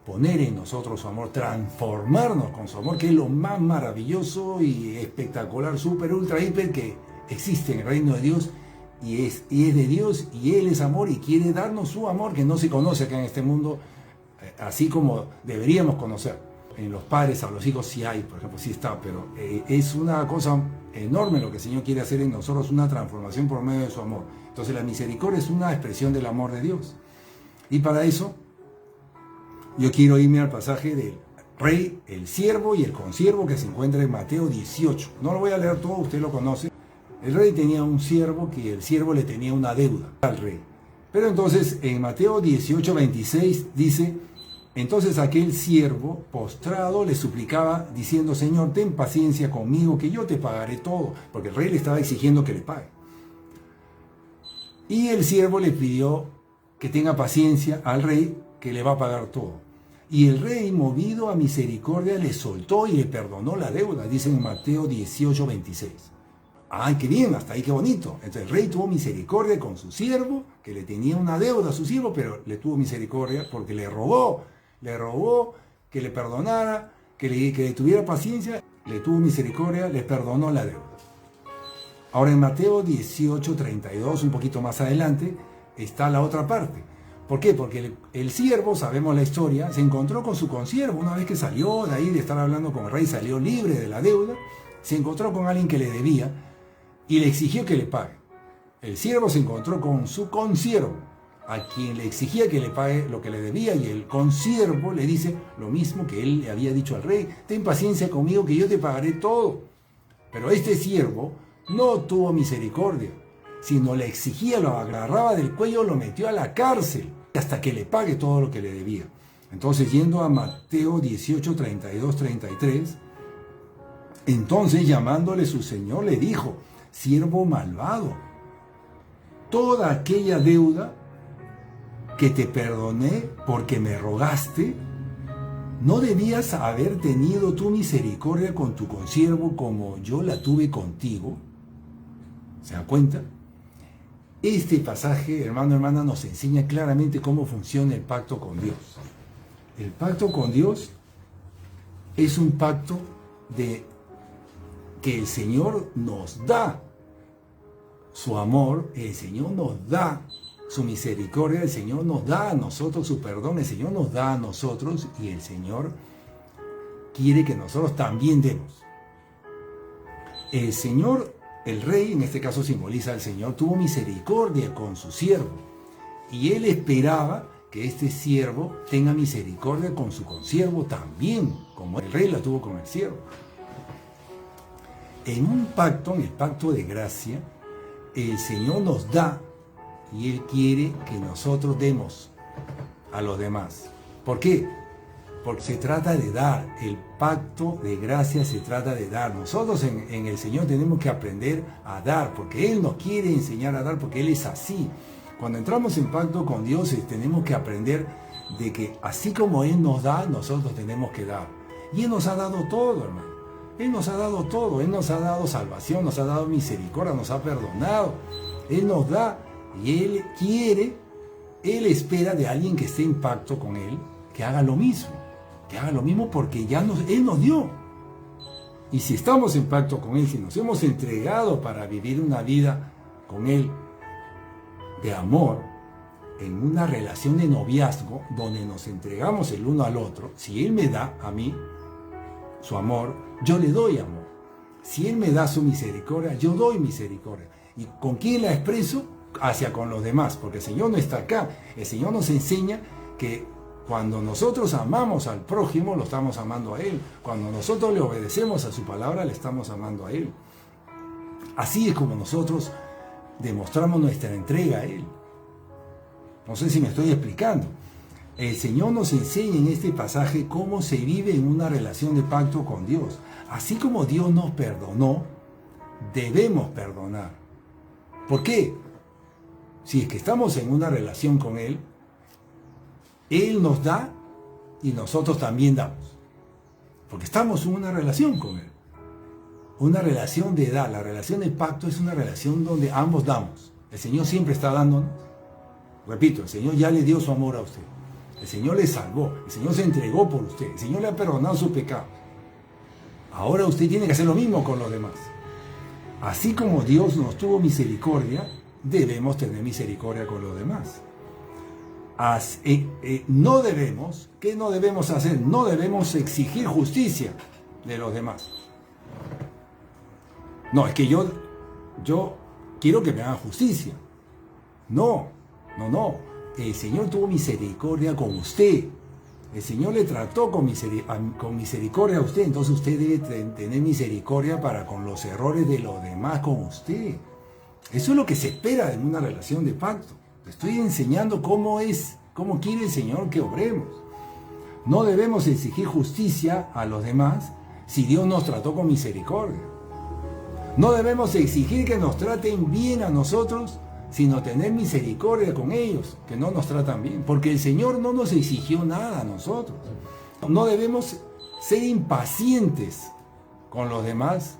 poner en nosotros su amor, transformarnos con su amor, que es lo más maravilloso y espectacular, súper, ultra, hiper que existe en el reino de Dios, y es de Dios, y Él es amor y quiere darnos su amor que no se conoce acá en este mundo, así como deberíamos conocer. En los padres a los hijos sí hay, por ejemplo, sí está, pero es una cosa enorme lo que el Señor quiere hacer en nosotros, una transformación por medio de su amor. Entonces la misericordia es una expresión del amor de Dios. Y para eso yo quiero irme al pasaje del rey, el siervo y el consiervo que se encuentra en Mateo 18. No lo voy a leer todo, usted lo conoce. El rey tenía un siervo que el siervo le tenía una deuda al rey. Pero entonces en Mateo 18, 26 dice, entonces aquel siervo postrado le suplicaba diciendo, Señor, ten paciencia conmigo que yo te pagaré todo, porque el rey le estaba exigiendo que le pague. Y el siervo le pidió que tenga paciencia al rey, que le va a pagar todo. Y el rey, movido a misericordia, le soltó y le perdonó la deuda, dice en Mateo 18, 26. ¡Ay, qué bien! Hasta ahí qué bonito. Entonces el rey tuvo misericordia con su siervo, que le tenía una deuda a su siervo, pero le tuvo misericordia porque le rogó que le perdonara, que le tuviera paciencia, le tuvo misericordia, le perdonó la deuda. Ahora en Mateo 18, 32, un poquito más adelante, está la otra parte. ¿Por qué? Porque el siervo, sabemos la historia, se encontró con su consiervo. Una vez que salió de ahí de estar hablando con el rey, salió libre de la deuda, se encontró con alguien que le debía y le exigió que le pague. El siervo se encontró con su consiervo, a quien le exigía que le pague lo que le debía, y el consiervo le dice lo mismo que él le había dicho al rey, ten paciencia conmigo que yo te pagaré todo. Pero este siervo no tuvo misericordia, sino le exigía, lo agarraba del cuello, lo metió a la cárcel hasta que le pague todo lo que le debía. Entonces, yendo a Mateo 18, 32, 33, entonces llamándole su señor le dijo, siervo malvado, toda aquella deuda que te perdoné porque me rogaste, ¿no debías haber tenido tu misericordia con tu consiervo como yo la tuve contigo? ¿Se da cuenta? Este pasaje, hermano, hermana, nos enseña claramente cómo funciona el pacto con Dios. El pacto con Dios es un pacto de que el Señor nos da su amor, el Señor nos da su misericordia, el Señor nos da a nosotros su perdón, el Señor nos da a nosotros, y el Señor quiere que nosotros también demos. El Señor, el rey, en este caso simboliza al Señor, tuvo misericordia con su siervo, y él esperaba que este siervo tenga misericordia con su consiervo también, como el rey la tuvo con el siervo. En un pacto, en el pacto de gracia, el Señor nos da y Él quiere que nosotros demos a los demás. ¿Por qué? Porque se trata de dar. El pacto de gracia se trata de dar. Nosotros en el Señor tenemos que aprender a dar, porque Él nos quiere enseñar a dar, porque Él es así. Cuando entramos en pacto con Dios, tenemos que aprender de que así como Él nos da, nosotros tenemos que dar. Y Él nos ha dado todo, hermano. Él nos ha dado todo. Él nos ha dado salvación, nos ha dado misericordia, nos ha perdonado. Él nos da y Él quiere, Él espera de alguien que esté en pacto con Él, que haga lo mismo. Que haga lo mismo porque Él nos dio. Y si estamos en pacto con Él, si nos hemos entregado para vivir una vida con Él de amor, en una relación de noviazgo donde nos entregamos el uno al otro, si Él me da a mí su amor, yo le doy amor. Si Él me da su misericordia, yo doy misericordia. ¿Y con quién la expreso? Hacia con los demás, porque el Señor no está acá. El Señor nos enseña que cuando nosotros amamos al prójimo, lo estamos amando a Él. Cuando nosotros le obedecemos a su palabra, le estamos amando a Él. Así es como nosotros demostramos nuestra entrega a Él. No sé si me estoy explicando. El Señor nos enseña en este pasaje cómo se vive en una relación de pacto con Dios. Así como Dios nos perdonó, debemos perdonar. ¿Por qué? Si es que estamos en una relación con Él, Él nos da y nosotros también damos. Porque estamos en una relación con Él. Una relación de dar. La relación de pacto es una relación donde ambos damos. El Señor siempre está dándonos. Repito, el Señor ya le dio su amor a usted. El Señor le salvó. El Señor se entregó por usted. El Señor le ha perdonado su pecado. Ahora usted tiene que hacer lo mismo con los demás. Así como Dios nos tuvo misericordia, debemos tener misericordia con los demás. No debemos, ¿qué no debemos hacer? No debemos exigir justicia de los demás. No, es que yo quiero que me hagan justicia. No. El Señor tuvo misericordia con usted. El Señor le trató con misericordia a usted. Entonces usted debe tener misericordia para con los errores de los demás con usted. Eso es lo que se espera en una relación de pacto. Te estoy enseñando cómo quiere el Señor que obremos. No debemos exigir justicia a los demás si Dios nos trató con misericordia. No debemos exigir que nos traten bien a nosotros, sino tener misericordia con ellos, que no nos tratan bien, porque el Señor no nos exigió nada a nosotros. No debemos ser impacientes con los demás,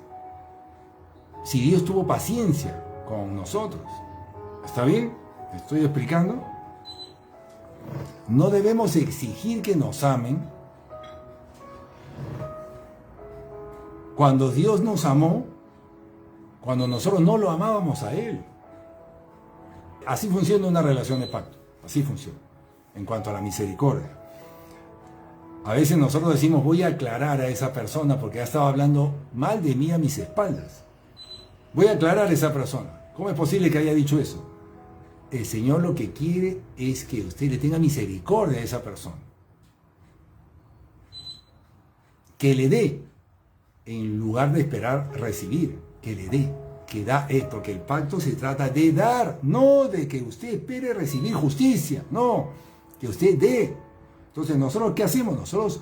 si Dios tuvo paciencia con nosotros. ¿Está bien? ¿Me estoy explicando? No debemos exigir que nos amen cuando Dios nos amó, cuando nosotros no lo amábamos a Él. Así funciona una relación de pacto, así funciona, en cuanto a la misericordia. A veces nosotros decimos, voy a aclarar a esa persona porque ha estado hablando mal de mí a mis espaldas. Voy a aclarar a esa persona. ¿Cómo es posible que haya dicho eso? El Señor lo que quiere es que usted le tenga misericordia a esa persona. Que le dé, en lugar de esperar recibir, que le dé. Que da esto, porque el pacto se trata de dar, no de que usted espere recibir justicia, no, que usted dé. Entonces, ¿nosotros qué hacemos? Nosotros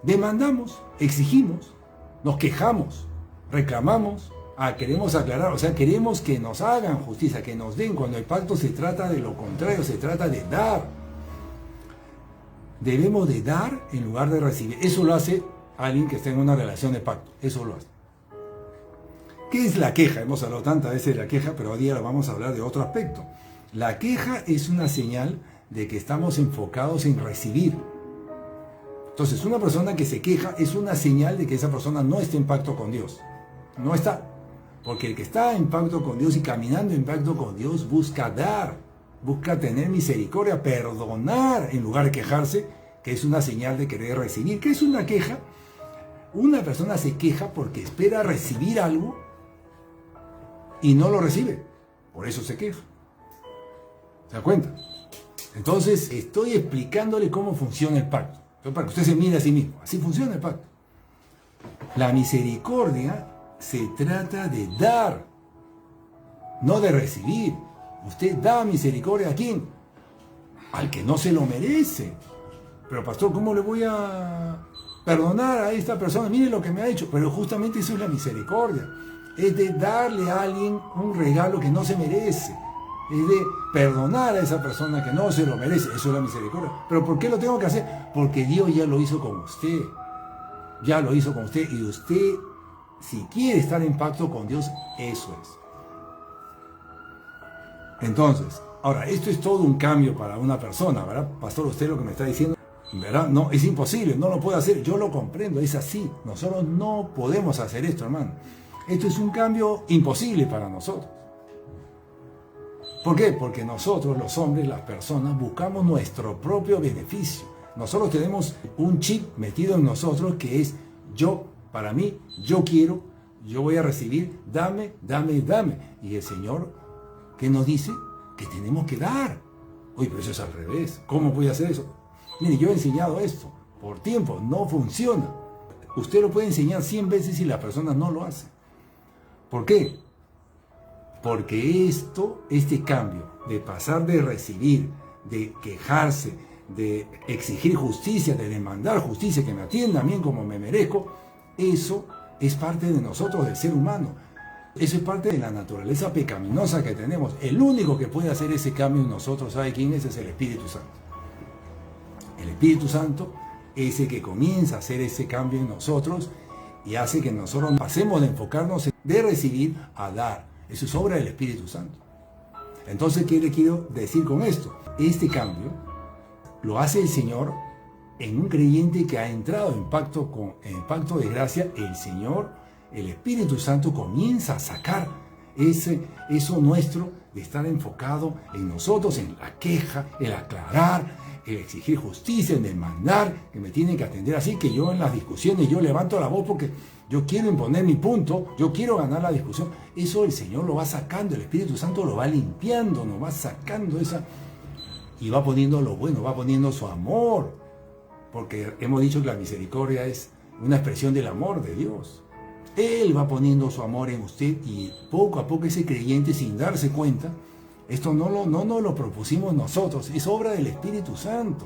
demandamos, exigimos, nos quejamos, reclamamos, queremos aclarar, o sea, queremos que nos hagan justicia, que nos den, cuando el pacto se trata de lo contrario, se trata de dar. Debemos de dar en lugar de recibir. Eso lo hace alguien que está en una relación de pacto, eso lo hace. ¿Qué es la queja? Hemos hablado tantas veces de la queja, pero hoy día vamos a hablar de otro aspecto. La queja es una señal de que estamos enfocados en recibir. Entonces, una persona que se queja es una señal de que esa persona no está en pacto con Dios. No está. Porque el que está en pacto con Dios y caminando en pacto con Dios busca dar, busca tener misericordia, perdonar en lugar de quejarse, que es una señal de querer recibir. ¿Qué es una queja? Una persona se queja porque espera recibir algo y no lo recibe, por eso se queja. ¿Se da cuenta? Entonces estoy explicándole cómo funciona el pacto. Entonces, para que usted se mire a sí mismo, así funciona el pacto. La misericordia se trata de dar, no de recibir. Usted da misericordia ¿a quién? Al que no se lo merece. Pero pastor, ¿cómo le voy a perdonar a esta persona? Mire lo que me ha hecho. Pero justamente eso es la misericordia. Es de darle a alguien un regalo que no se merece. Es de perdonar a esa persona que no se lo merece. Eso es la misericordia. ¿Pero por qué lo tengo que hacer? Porque Dios ya lo hizo con usted. Ya lo hizo con usted. Y usted, si quiere estar en pacto con Dios, eso es. Entonces, ahora, esto es todo un cambio para una persona, ¿verdad? Pastor, usted lo que me está diciendo, ¿verdad? No, es imposible, no lo puedo hacer, yo lo comprendo, es así. Nosotros no podemos hacer esto, hermano. Esto es un cambio imposible para nosotros. ¿Por qué? Porque nosotros, los hombres, las personas, buscamos nuestro propio beneficio. Nosotros tenemos un chip metido en nosotros que es yo, para mí, yo quiero, yo voy a recibir, dame, dame, dame. Y el Señor, ¿qué nos dice? Que tenemos que dar. Oye, pero eso es al revés. ¿Cómo voy a hacer eso? Mire, yo he enseñado esto por tiempo, no funciona. Usted lo puede enseñar 100 veces y la persona no lo hace. ¿Por qué? Porque este cambio de pasar de recibir, de quejarse, de exigir justicia, de demandar justicia, que me atiendan bien como me merezco, eso es parte de nosotros, del ser humano. Eso es parte de la naturaleza pecaminosa que tenemos. El único que puede hacer ese cambio en nosotros, ¿sabe quién es? Es el Espíritu Santo. El Espíritu Santo es el que comienza a hacer ese cambio en nosotros y hace que nosotros pasemos de enfocarnos de recibir a dar. Eso es obra del Espíritu Santo. Entonces, ¿qué le quiero decir con esto? Este cambio lo hace el Señor en un creyente que ha entrado en pacto de gracia. El Señor, el Espíritu Santo, comienza a sacar eso nuestro de estar enfocado en nosotros, en la queja, el aclarar, el exigir justicia, en demandar, que me tienen que atender así, que yo en las discusiones yo levanto la voz porque yo quiero imponer mi punto, yo quiero ganar la discusión. Eso el Señor lo va sacando, el Espíritu Santo lo va limpiando, nos va sacando esa y va poniendo lo bueno, va poniendo su amor, porque hemos dicho que la misericordia es una expresión del amor de Dios. Él va poniendo su amor en usted y poco a poco ese creyente, sin darse cuenta, esto no lo propusimos nosotros, es obra del Espíritu Santo,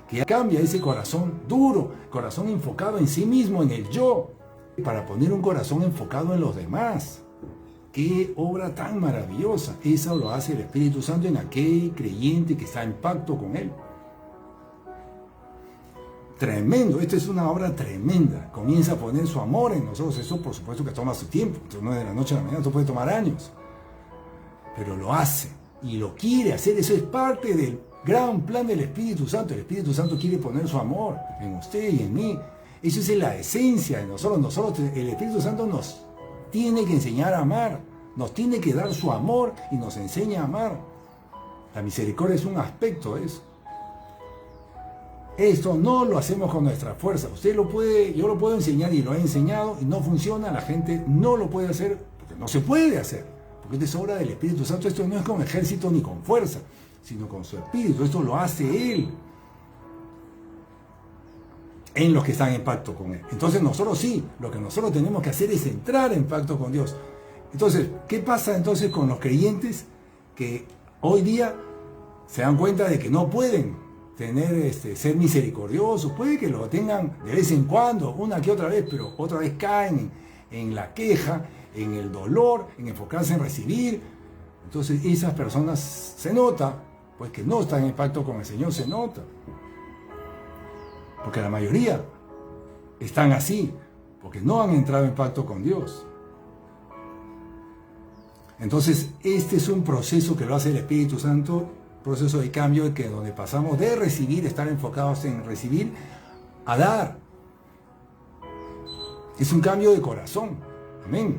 que cambia ese corazón duro, corazón enfocado en sí mismo, en el yo, para poner un corazón enfocado en los demás. ¡Qué obra tan maravillosa! Eso lo hace el Espíritu Santo en aquel creyente que está en pacto con Él. Tremendo, esto es una obra tremenda. Comienza a poner su amor en nosotros. Eso por supuesto que toma su tiempo. Esto no es de la noche a la mañana, esto puede tomar años. Pero lo hace y lo quiere hacer. Eso es parte del gran plan del Espíritu Santo. El Espíritu Santo quiere poner su amor en usted y en mí. Eso es la esencia de nosotros. El Espíritu Santo nos tiene que enseñar a amar. Nos tiene que dar su amor y nos enseña a amar. La misericordia es un aspecto de eso. Esto no lo hacemos con nuestra fuerza. Usted lo puede, yo lo puedo enseñar y lo he enseñado y no funciona. La gente no lo puede hacer porque no se puede hacer. Porque esto es obra del Espíritu Santo. Esto no es con ejército ni con fuerza, sino con su Espíritu. Esto lo hace Él en los que están en pacto con Él. Entonces nosotros sí, lo que nosotros tenemos que hacer es entrar en pacto con Dios. Entonces, ¿qué pasa entonces con los creyentes que hoy día se dan cuenta de que no pueden ser misericordiosos? Puede que lo tengan de vez en cuando, una que otra vez, pero otra vez caen en la queja, en el dolor, en enfocarse en recibir. Entonces esas personas se nota, pues que no están en pacto con el Señor, se nota. Porque la mayoría están así, porque no han entrado en pacto con Dios. Entonces este es un proceso que lo hace el Espíritu Santo, proceso de cambio que donde pasamos de recibir, estar enfocados en recibir, a dar. Es un cambio de corazón. Amén.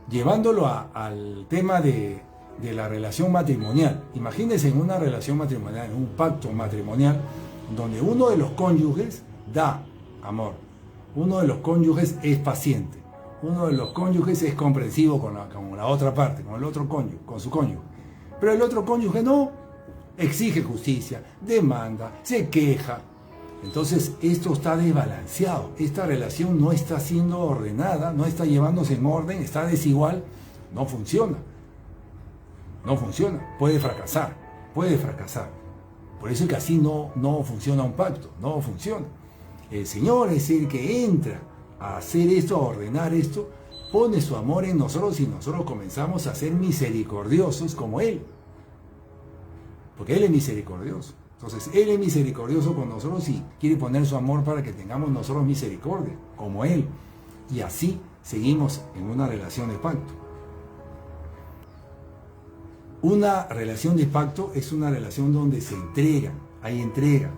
Llevándolo al tema de la relación matrimonial. Imagínense en una relación matrimonial, en un pacto matrimonial, donde uno de los cónyuges da amor. Uno de los cónyuges es paciente. Uno de los cónyuges es comprensivo con la otra parte, con el otro cónyuge, con su cónyuge. Pero el otro cónyuge no, exige justicia, demanda, se queja. Entonces esto está desbalanceado. Esta relación no está siendo ordenada, no está llevándose en orden, está desigual, no funciona. No funciona, puede fracasar. Por eso es que así no funciona un pacto, no funciona. El Señor es el que entra a hacer esto, a ordenar esto, pone su amor en nosotros y nosotros comenzamos a ser misericordiosos como Él. Porque Él es misericordioso. Entonces Él es misericordioso con nosotros y quiere poner su amor para que tengamos nosotros misericordia, como Él. Y así seguimos en una relación de pacto. Una relación de pacto es una relación donde se entrega, hay entrega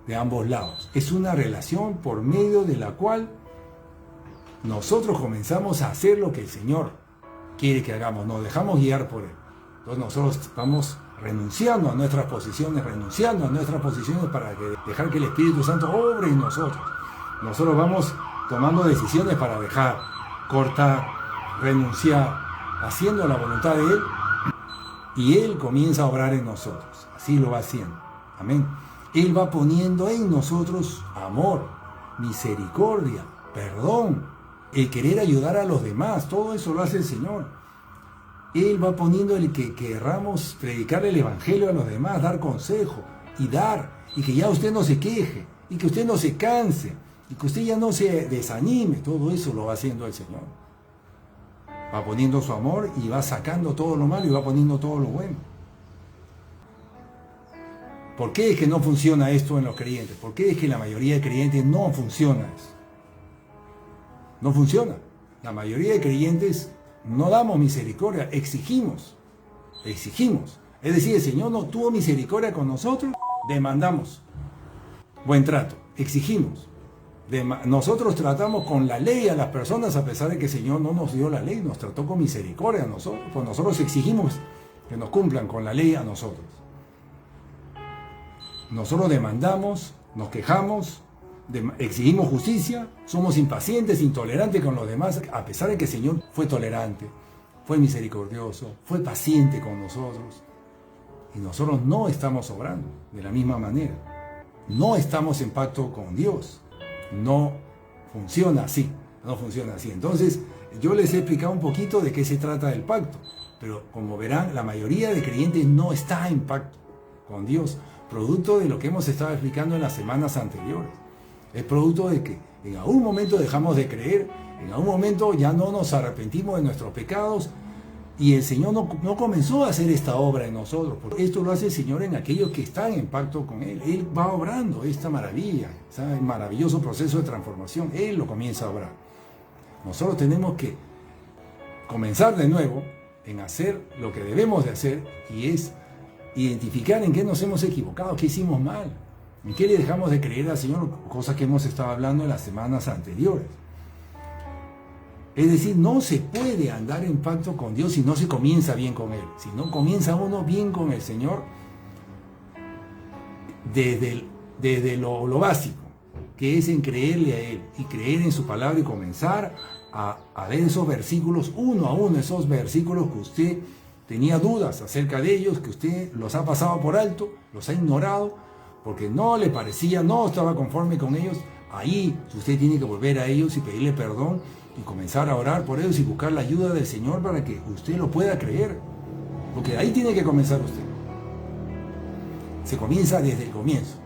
de ambos lados. Es una relación por medio de la cual nosotros comenzamos a hacer lo que el Señor quiere que hagamos, nos dejamos guiar por Él. Entonces nosotros vamos renunciando a nuestras posiciones para dejar que el Espíritu Santo obre en nosotros. Nosotros vamos tomando decisiones para dejar, cortar, renunciar, haciendo la voluntad de Él, y Él comienza a obrar en nosotros. Así lo va haciendo. Amén. Él va poniendo en nosotros amor, misericordia, perdón, el querer ayudar a los demás. Todo eso lo hace el Señor. Él va poniendo el que querramos predicar el Evangelio a los demás, dar consejo y que ya usted no se queje, y que usted no se canse, y que usted ya no se desanime. Todo eso lo va haciendo el Señor. Va poniendo su amor y va sacando todo lo malo y va poniendo todo lo bueno. ¿Por qué es que no funciona esto en los creyentes? ¿Por qué es que la mayoría de creyentes no funciona eso? No funciona. La mayoría de creyentes no damos misericordia, exigimos. Es decir, el Señor no tuvo misericordia con nosotros, demandamos buen trato, exigimos. Nosotros tratamos con la ley a las personas a pesar de que el Señor no nos dio la ley, nos trató con misericordia a nosotros, pues nosotros exigimos que nos cumplan con la ley a nosotros. Nosotros demandamos, nos quejamos, exigimos justicia, somos impacientes, intolerantes con los demás, a pesar de que el Señor fue tolerante, fue misericordioso, fue paciente con nosotros. Y nosotros no estamos obrando de la misma manera. No estamos en pacto con Dios. No funciona así. Entonces, yo les he explicado un poquito de qué se trata el pacto. Pero como verán, la mayoría de creyentes no está en pacto con Dios. Producto de lo que hemos estado explicando en las semanas anteriores. Es producto de que en algún momento dejamos de creer, en algún momento ya no nos arrepentimos de nuestros pecados y el Señor no comenzó a hacer esta obra en nosotros. Porque esto lo hace el Señor en aquellos que están en pacto con Él. Él va obrando esta maravilla, este maravilloso proceso de transformación. Él lo comienza a obrar. Nosotros tenemos que comenzar de nuevo en hacer lo que debemos de hacer, y es identificar en qué nos hemos equivocado, qué hicimos mal. ¿En qué le dejamos de creer al Señor? Cosas que hemos estado hablando en las semanas anteriores. Es decir, no se puede andar en pacto con Dios si no se comienza bien con Él. Si no comienza uno bien con el Señor, desde lo básico, que es en creerle a Él y creer en su palabra y comenzar a leer esos versículos uno a uno, esos versículos que usted tenía dudas acerca de ellos, que usted los ha pasado por alto, los ha ignorado, porque no le parecía, no estaba conforme con ellos. Ahí usted tiene que volver a ellos y pedirle perdón y comenzar a orar por ellos y buscar la ayuda del Señor para que usted lo pueda creer, porque ahí tiene que comenzar usted. Se comienza desde el comienzo.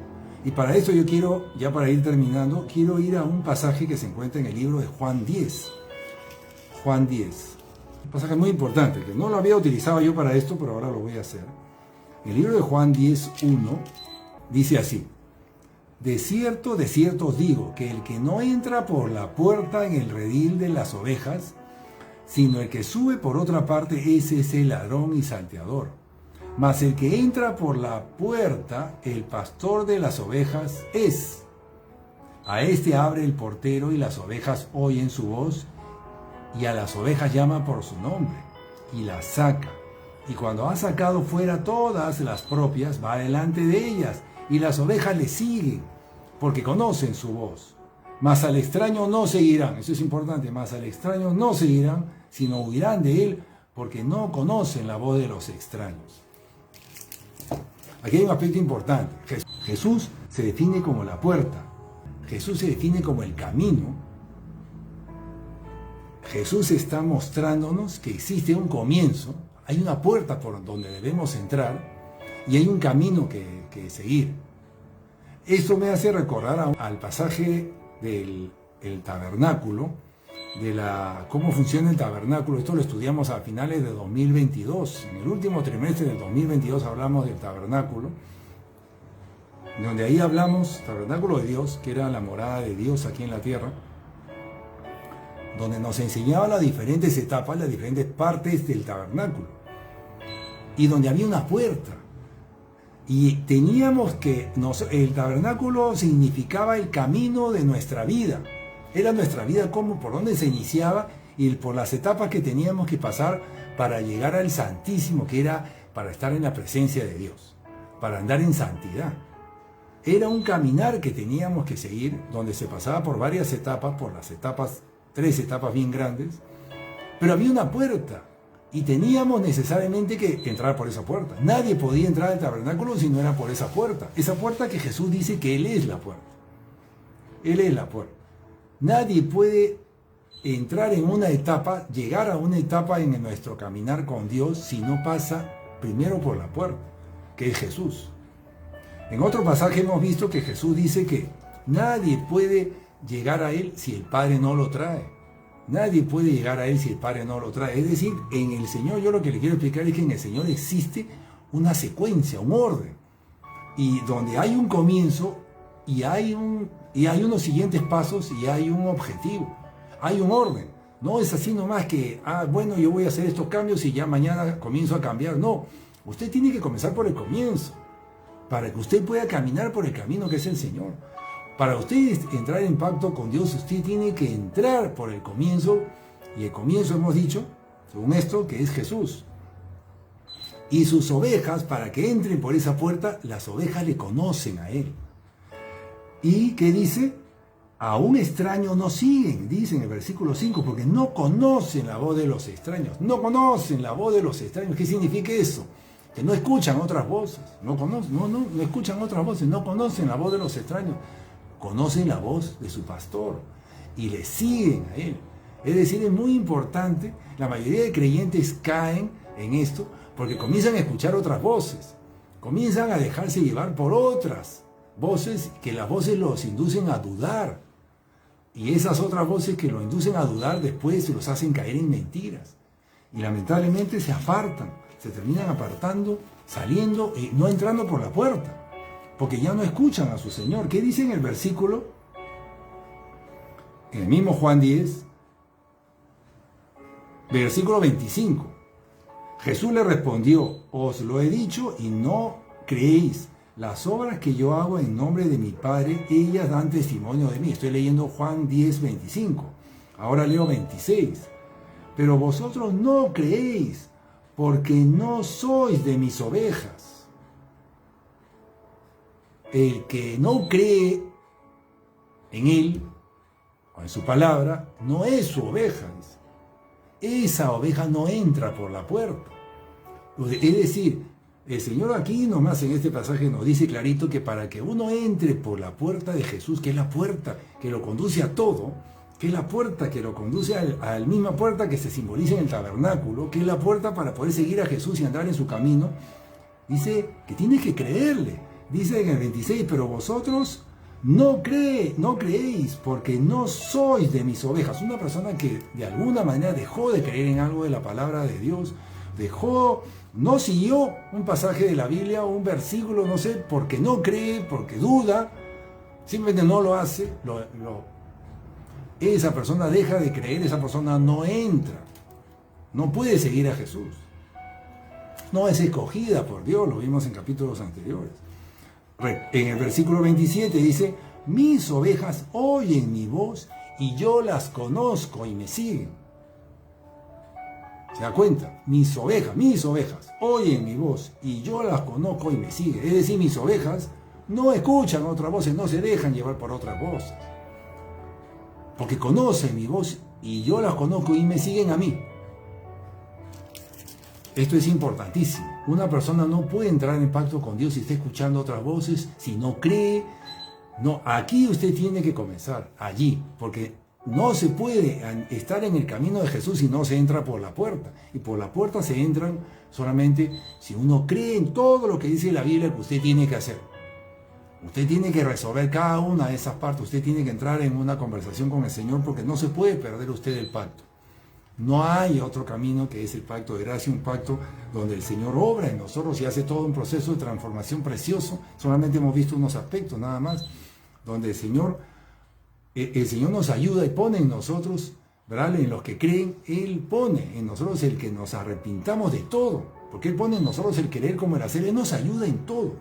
Y para eso yo quiero, ya para ir terminando, quiero ir a un pasaje que se encuentra en el libro de Juan 10. Juan 10. Un pasaje muy importante, que no lo había utilizado yo para esto, pero ahora lo voy a hacer. El libro de Juan 10:1 dice así: de cierto os digo, que el que no entra por la puerta en el redil de las ovejas, sino el que sube por otra parte, ese es el ladrón y salteador. Mas el que entra por la puerta, el pastor de las ovejas es. A este abre el portero y las ovejas oyen su voz, y a las ovejas llama por su nombre, y las saca. Y cuando ha sacado fuera todas las propias, va delante de ellas, y las ovejas le siguen, porque conocen su voz. Mas al extraño no seguirán, eso es importante, mas al extraño no seguirán, sino huirán de él, porque no conocen la voz de los extraños. Aquí hay un aspecto importante. Jesús se define como la puerta. Jesús se define como el camino. Jesús está mostrándonos que existe un comienzo, hay una puerta por donde debemos entrar y hay un camino que seguir. Esto me hace recordar al pasaje del tabernáculo, cómo funciona el tabernáculo. Esto lo estudiamos a finales de 2022. En el último trimestre del 2022 hablamos del tabernáculo, donde ahí hablamos, tabernáculo de Dios, que era la morada de Dios aquí en la tierra, donde nos enseñaba las diferentes etapas, las diferentes partes del tabernáculo. y donde había una puerta. Y teníamos que, el tabernáculo significaba el camino de nuestra vida. Era nuestra vida como por donde se iniciaba y por las etapas que teníamos que pasar para llegar al Santísimo, que era para estar en la presencia de Dios, para andar en santidad. Era un caminar que teníamos que seguir, donde se pasaba por varias etapas, por las etapas, 3 etapas bien grandes, pero había una puerta. Y teníamos necesariamente que entrar por esa puerta. Nadie podía entrar al tabernáculo si no era por esa puerta. Esa puerta que Jesús dice que Él es la puerta. Él es la puerta. Nadie puede entrar en una etapa, llegar a una etapa en nuestro caminar con Dios si no pasa primero por la puerta, que es Jesús. En otro pasaje hemos visto que Jesús dice que nadie puede llegar a Él si el Padre no lo trae. Nadie puede llegar a Él si el Padre no lo trae. Es decir, en el Señor, yo lo que le quiero explicar es que en el Señor existe una secuencia, un orden. Y donde hay un comienzo y hay unos siguientes pasos y hay un objetivo. Hay un orden. No es así nomás que, bueno, yo voy a hacer estos cambios y ya mañana comienzo a cambiar. No, usted tiene que comenzar por el comienzo, para que usted pueda caminar por el camino que es el Señor. Para usted entrar en pacto con Dios, usted tiene que entrar por el comienzo, y el comienzo hemos dicho, según esto, que es Jesús. Y sus ovejas, para que entren por esa puerta, las ovejas le conocen a Él. ¿Y qué dice? A un extraño no siguen, dice en el versículo 5, porque no conocen la voz de los extraños. No conocen la voz de los extraños. ¿Qué significa eso? Que no escuchan otras voces. No escuchan otras voces, no conocen la voz de los extraños. Conocen la voz de su pastor y le siguen a Él. Es decir, es muy importante, la mayoría de creyentes caen en esto porque comienzan a escuchar otras voces, comienzan a dejarse llevar por otras voces, que las voces los inducen a dudar, y esas otras voces que los inducen a dudar después los hacen caer en mentiras, y lamentablemente se apartan, se terminan apartando, saliendo y no entrando por la puerta, porque ya no escuchan a su Señor. ¿Qué dice en el versículo? En el mismo Juan 10, versículo 25. Jesús le respondió: os lo he dicho y no creéis. Las obras que yo hago en nombre de mi Padre, ellas dan testimonio de mí. Estoy leyendo Juan 10, 25. Ahora leo 26. Pero vosotros no creéis, porque no sois de mis ovejas. El que no cree en Él, o en su palabra, no es su oveja. Esa oveja no entra por la puerta. Es decir, el Señor aquí nomás en este pasaje nos dice clarito que para que uno entre por la puerta de Jesús, que es la puerta que lo conduce a todo, que es la puerta que lo conduce a la misma puerta que se simboliza en el tabernáculo, que es la puerta para poder seguir a Jesús y andar en su camino, dice que tienes que creerle. Dice en el 26, pero vosotros no creéis, porque no sois de mis ovejas. Una persona que de alguna manera dejó de creer en algo de la palabra de Dios, no siguió un pasaje de la Biblia o un versículo, no sé, porque no cree, porque duda, simplemente no lo hace, esa persona deja de creer, esa persona no entra, no puede seguir a Jesús. No es escogida por Dios, lo vimos en capítulos anteriores. En el versículo 27 dice: mis ovejas oyen mi voz y yo las conozco y me siguen. ¿Se da cuenta? Mis ovejas oyen mi voz y yo las conozco y me siguen. Es decir, mis ovejas no escuchan otras voces, no se dejan llevar por otras voces, porque conocen mi voz y yo las conozco y me siguen a mí. Esto es importantísimo. Una persona no puede entrar en pacto con Dios si está escuchando otras voces, si no cree. No, aquí usted tiene que comenzar, allí, porque no se puede estar en el camino de Jesús si no se entra por la puerta. Y por la puerta se entran solamente si uno cree en todo lo que dice la Biblia que usted tiene que hacer. Usted tiene que resolver cada una de esas partes. Usted tiene que entrar en una conversación con el Señor, porque no se puede perder usted el pacto. No hay otro camino que es el pacto de gracia, un pacto donde el Señor obra en nosotros y hace todo un proceso de transformación precioso. Solamente hemos visto unos aspectos nada más, donde el Señor nos ayuda y pone en nosotros, ¿verdad? En los que creen, Él pone en nosotros el que nos arrepintamos de todo, porque Él pone en nosotros el querer como el hacer. Él nos ayuda en todo.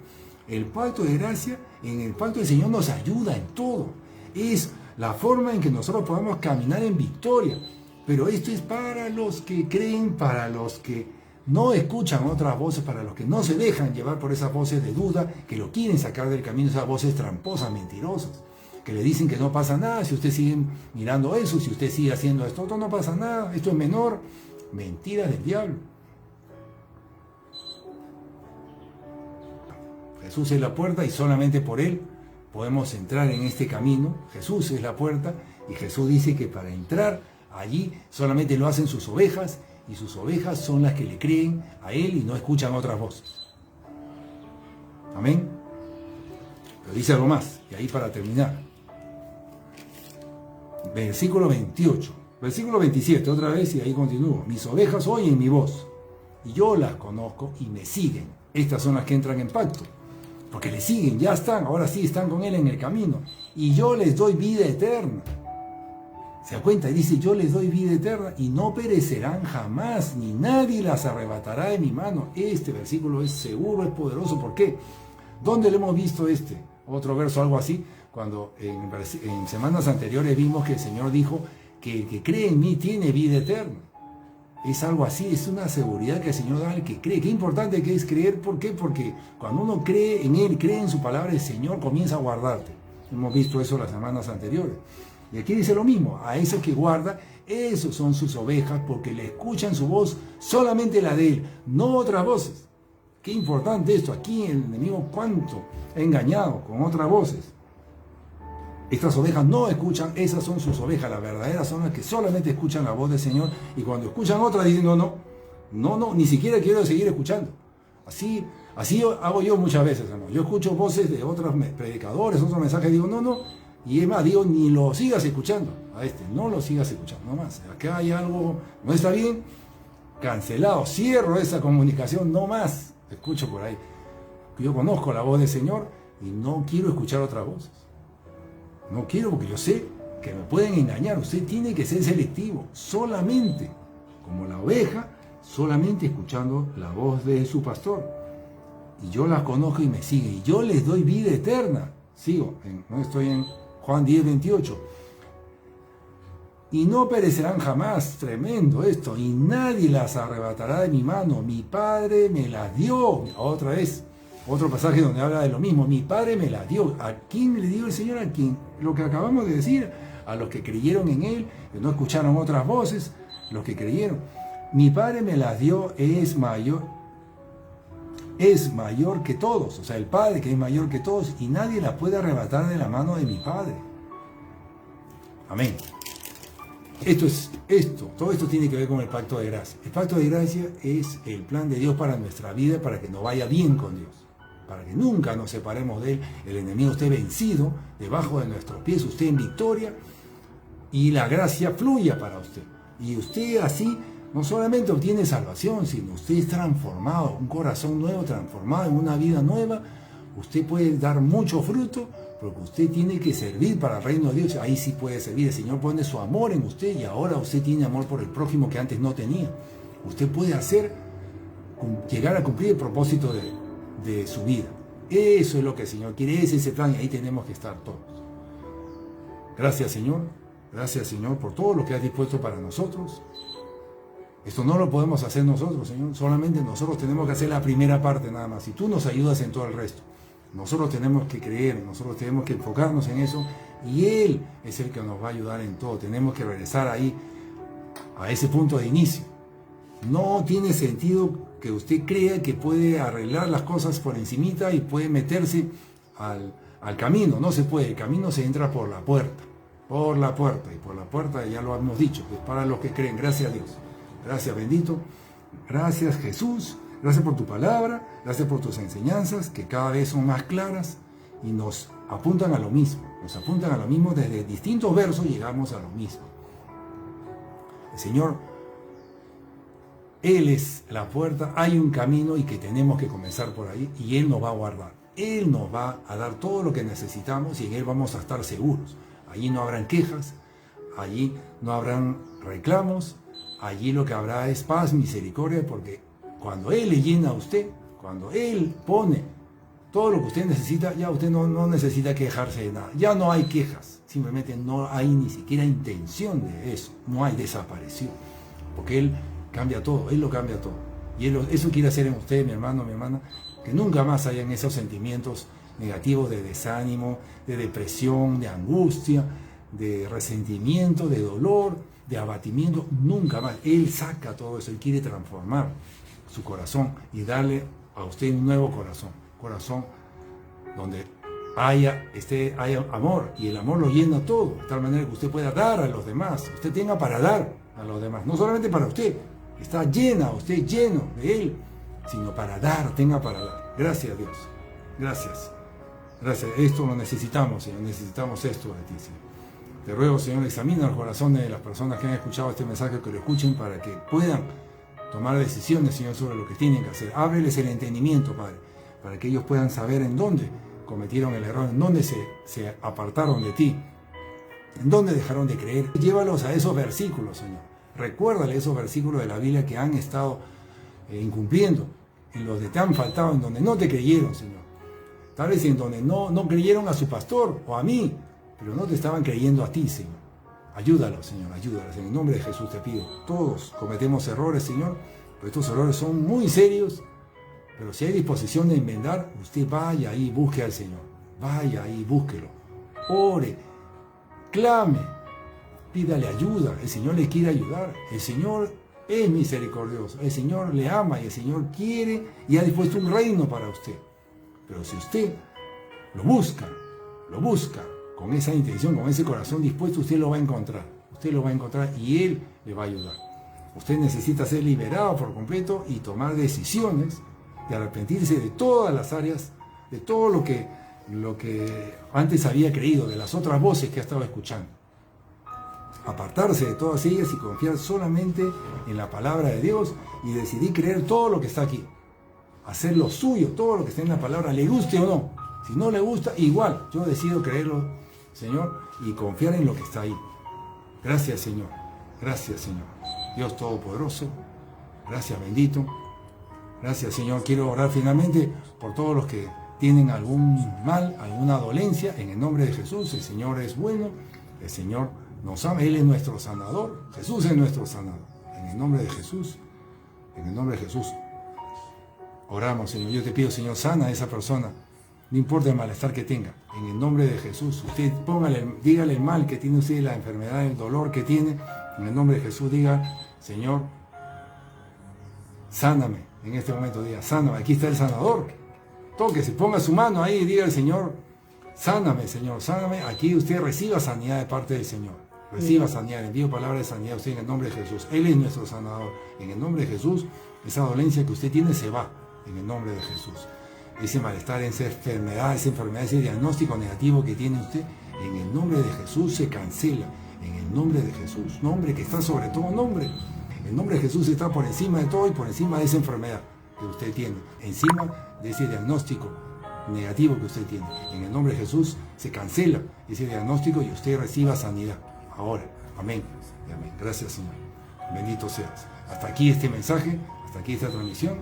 El pacto de gracia, en el pacto del Señor nos ayuda en todo. Es la forma en que nosotros podemos caminar en victoria. Pero esto es para los que creen, para los que no escuchan otras voces, para los que no se dejan llevar por esas voces de duda, que lo quieren sacar del camino, esas voces tramposas, mentirosas, que le dicen que no pasa nada si usted sigue mirando eso, si usted sigue haciendo esto, no pasa nada, esto es menor. Mentiras del diablo. Jesús es la puerta y solamente por Él podemos entrar en este camino. Jesús es la puerta y Jesús dice que para entrar allí solamente lo hacen sus ovejas, y sus ovejas son las que le creen a Él y no escuchan otras voces. Amén. Pero dice algo más, y ahí para terminar. Versículo 28. Versículo 27, otra vez, y ahí continúo. Mis ovejas oyen mi voz, y yo las conozco y me siguen. Estas son las que entran en pacto, porque le siguen, ya están, ahora sí están con Él en el camino. Y yo les doy vida eterna. Se da cuenta, y dice, yo les doy vida eterna, y no perecerán jamás, ni nadie las arrebatará de mi mano. Este versículo es seguro, es poderoso. ¿Por qué? ¿Dónde le hemos visto otro verso, algo así? Cuando en semanas anteriores vimos que el Señor dijo que el que cree en mí tiene vida eterna. Es algo así, es una seguridad que el Señor da al que cree. Qué importante que es creer. ¿Por qué? Porque cuando uno cree en Él, cree en su palabra, el Señor comienza a guardarte. Hemos visto eso las semanas anteriores. Y aquí dice lo mismo, a ese que guarda, esos son sus ovejas, porque le escuchan su voz, solamente la de Él, no otras voces. Qué importante esto. Aquí el enemigo cuánto ha engañado con otras voces. Estas ovejas no escuchan, esas son sus ovejas, las verdaderas son las que solamente escuchan la voz del Señor, y cuando escuchan otras dicen no, ni siquiera quiero seguir escuchando. Así hago yo muchas veces, hermano. Yo escucho voces de otros predicadores, otros mensajes, digo no, y es más, digo, ni lo sigas escuchando, no lo sigas escuchando, no más. Acá hay algo, no está bien, cancelado, cierro esa comunicación, no más, escucho por ahí. Yo conozco la voz del Señor y no quiero escuchar otras voces. No quiero, porque yo sé que me pueden engañar. Usted tiene que ser selectivo, solamente, como la oveja, solamente escuchando la voz de su pastor. Y yo las conozco y me siguen, y yo les doy vida eterna. No estoy en Juan 10, 28. Y no perecerán jamás, tremendo esto, y nadie las arrebatará de mi mano. Mi Padre me las dio. Otra vez, otro pasaje donde habla de lo mismo. Mi Padre me las dio. ¿A quién le dio el Señor? ¿A quién? Lo que acabamos de decir, a los que creyeron en Él, que no escucharon otras voces, los que creyeron. Mi Padre me las dio, es mayor que todos. O sea, el Padre que es mayor que todos, y nadie las puede arrebatar de la mano de mi Padre. Amén. Todo esto tiene que ver con el pacto de gracia. El pacto de gracia es el plan de Dios para nuestra vida, para que nos vaya bien con Dios, para que nunca nos separemos de Él, el enemigo esté vencido debajo de nuestros pies, usted en victoria, y la gracia fluya para usted. Y usted así no solamente obtiene salvación, sino usted es transformado, un corazón nuevo, transformado en una vida nueva. Usted puede dar mucho fruto, porque usted tiene que servir para el reino de Dios. Ahí sí puede servir. El Señor pone su amor en usted, y ahora usted tiene amor por el prójimo que antes no tenía. Usted puede llegar a cumplir el propósito de su vida. Eso es lo que el Señor quiere, ese es el plan, y ahí tenemos que estar todos. Gracias, Señor. Gracias, Señor, por todo lo que has dispuesto para nosotros. Esto no lo podemos hacer nosotros, Señor. Solamente nosotros tenemos que hacer la primera parte nada más. Y tú nos ayudas en todo el resto. Nosotros tenemos que creer, nosotros tenemos que enfocarnos en eso. Y Él es el que nos va a ayudar en todo. Tenemos que regresar ahí, a ese punto de inicio. No tiene sentido que usted crea que puede arreglar las cosas por encimita y puede meterse al camino. No se puede. El camino se entra por la puerta. Por la puerta. Y por la puerta, ya lo hemos dicho, es para los que creen. Gracias a Dios. Gracias, bendito. Gracias, Jesús. Gracias por tu palabra. Gracias por tus enseñanzas, que cada vez son más claras y nos apuntan a lo mismo. Nos apuntan a lo mismo. Desde distintos versos llegamos a lo mismo. El Señor, Él es la puerta. Hay un camino y que tenemos que comenzar por ahí, y Él nos va a guardar. Él nos va a dar todo lo que necesitamos, y en Él vamos a estar seguros. Allí no habrán quejas. Allí no habrán reclamos. Allí lo que habrá es paz, misericordia, porque cuando Él le llena a usted, cuando Él pone todo lo que usted necesita, ya usted no necesita quejarse de nada. Ya no hay quejas, simplemente no hay ni siquiera intención de eso, no hay desaparición, porque Él cambia todo, Él lo cambia todo. Y eso quiere hacer en usted, mi hermano, mi hermana, que nunca más hayan esos sentimientos negativos de desánimo, de depresión, de angustia, de resentimiento, de dolor, de abatimiento, nunca más. Él saca todo eso, Él quiere transformar su corazón y darle a usted un nuevo corazón donde haya amor, y el amor lo llena todo, de tal manera que usted pueda dar a los demás, usted tenga para dar a los demás, no solamente para usted, está usted lleno de Él, sino para dar, tenga para dar. Gracias, Dios, gracias, esto lo necesitamos, Señor, necesitamos esto de ti, Señor. Te ruego, Señor, examina los corazones de las personas que han escuchado este mensaje, que lo escuchen para que puedan tomar decisiones, Señor, sobre lo que tienen que hacer. Ábreles el entendimiento, Padre, para que ellos puedan saber en dónde cometieron el error, en dónde se apartaron de ti, en dónde dejaron de creer. Llévalos a esos versículos, Señor. Recuérdale esos versículos de la Biblia que han estado incumpliendo, en los que te han faltado, en donde no te creyeron, Señor. Tal vez en donde no creyeron a su pastor o a mí, pero no te estaban creyendo a ti, Señor. Ayúdalos, Señor, ayúdalos. En el nombre de Jesús te pido. Todos cometemos errores, Señor, pero estos errores son muy serios. Pero si hay disposición de enmendar, usted vaya ahí, busque al Señor. Vaya ahí, búsquelo. Ore, clame, pídale ayuda. El Señor le quiere ayudar. El Señor es misericordioso. El Señor le ama y el Señor quiere y ha dispuesto un reino para usted. Pero si usted lo busca con esa intención, con ese corazón dispuesto, usted lo va a encontrar. Usted lo va a encontrar y Él le va a ayudar. Usted necesita ser liberado por completo y tomar decisiones de arrepentirse de todas las áreas, de todo lo que antes había creído, de las otras voces que ha estado escuchando. Apartarse de todas ellas y confiar solamente en la palabra de Dios y decidir creer todo lo que está aquí. Hacer lo suyo, todo lo que está en la palabra, le guste o no. Si no le gusta, igual, yo decido creerlo, Señor, y confiar en lo que está ahí. Gracias, Señor. Gracias, Señor. Dios Todopoderoso. Gracias, bendito. Gracias, Señor. Quiero orar finalmente por todos los que tienen algún mal, alguna dolencia. En el nombre de Jesús, el Señor es bueno. El Señor nos ama. Él es nuestro sanador. Jesús es nuestro sanador. En el nombre de Jesús. En el nombre de Jesús. Oramos, Señor. Yo te pido, Señor, sana a esa persona. No importa el malestar que tenga. En el nombre de Jesús. Usted dígale el mal que tiene usted, la enfermedad, el dolor que tiene. En el nombre de Jesús diga, Señor, sáname. En este momento diga, sáname. Aquí está el sanador. Tóquese, ponga su mano ahí y diga al Señor, sáname, Señor, sáname. Aquí usted reciba sanidad de parte del Señor. Reciba sanidad. Envío palabra de sanidad a usted en el nombre de Jesús. Él es nuestro sanador. En el nombre de Jesús, esa dolencia que usted tiene se va. En el nombre de Jesús. Ese malestar, esa enfermedad, ese diagnóstico negativo que tiene usted, en el nombre de Jesús se cancela. En el nombre de Jesús. Nombre que está sobre todo nombre. El nombre de Jesús está por encima de todo y por encima de esa enfermedad que usted tiene. Encima de ese diagnóstico negativo que usted tiene. En el nombre de Jesús se cancela ese diagnóstico y usted reciba sanidad. Ahora. Amén. Y amén. Gracias, Señor. Bendito seas. Hasta aquí este mensaje. Hasta aquí esta transmisión.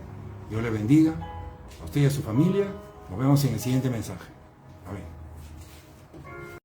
Dios le bendiga a usted y a su familia. Nos vemos en el siguiente mensaje.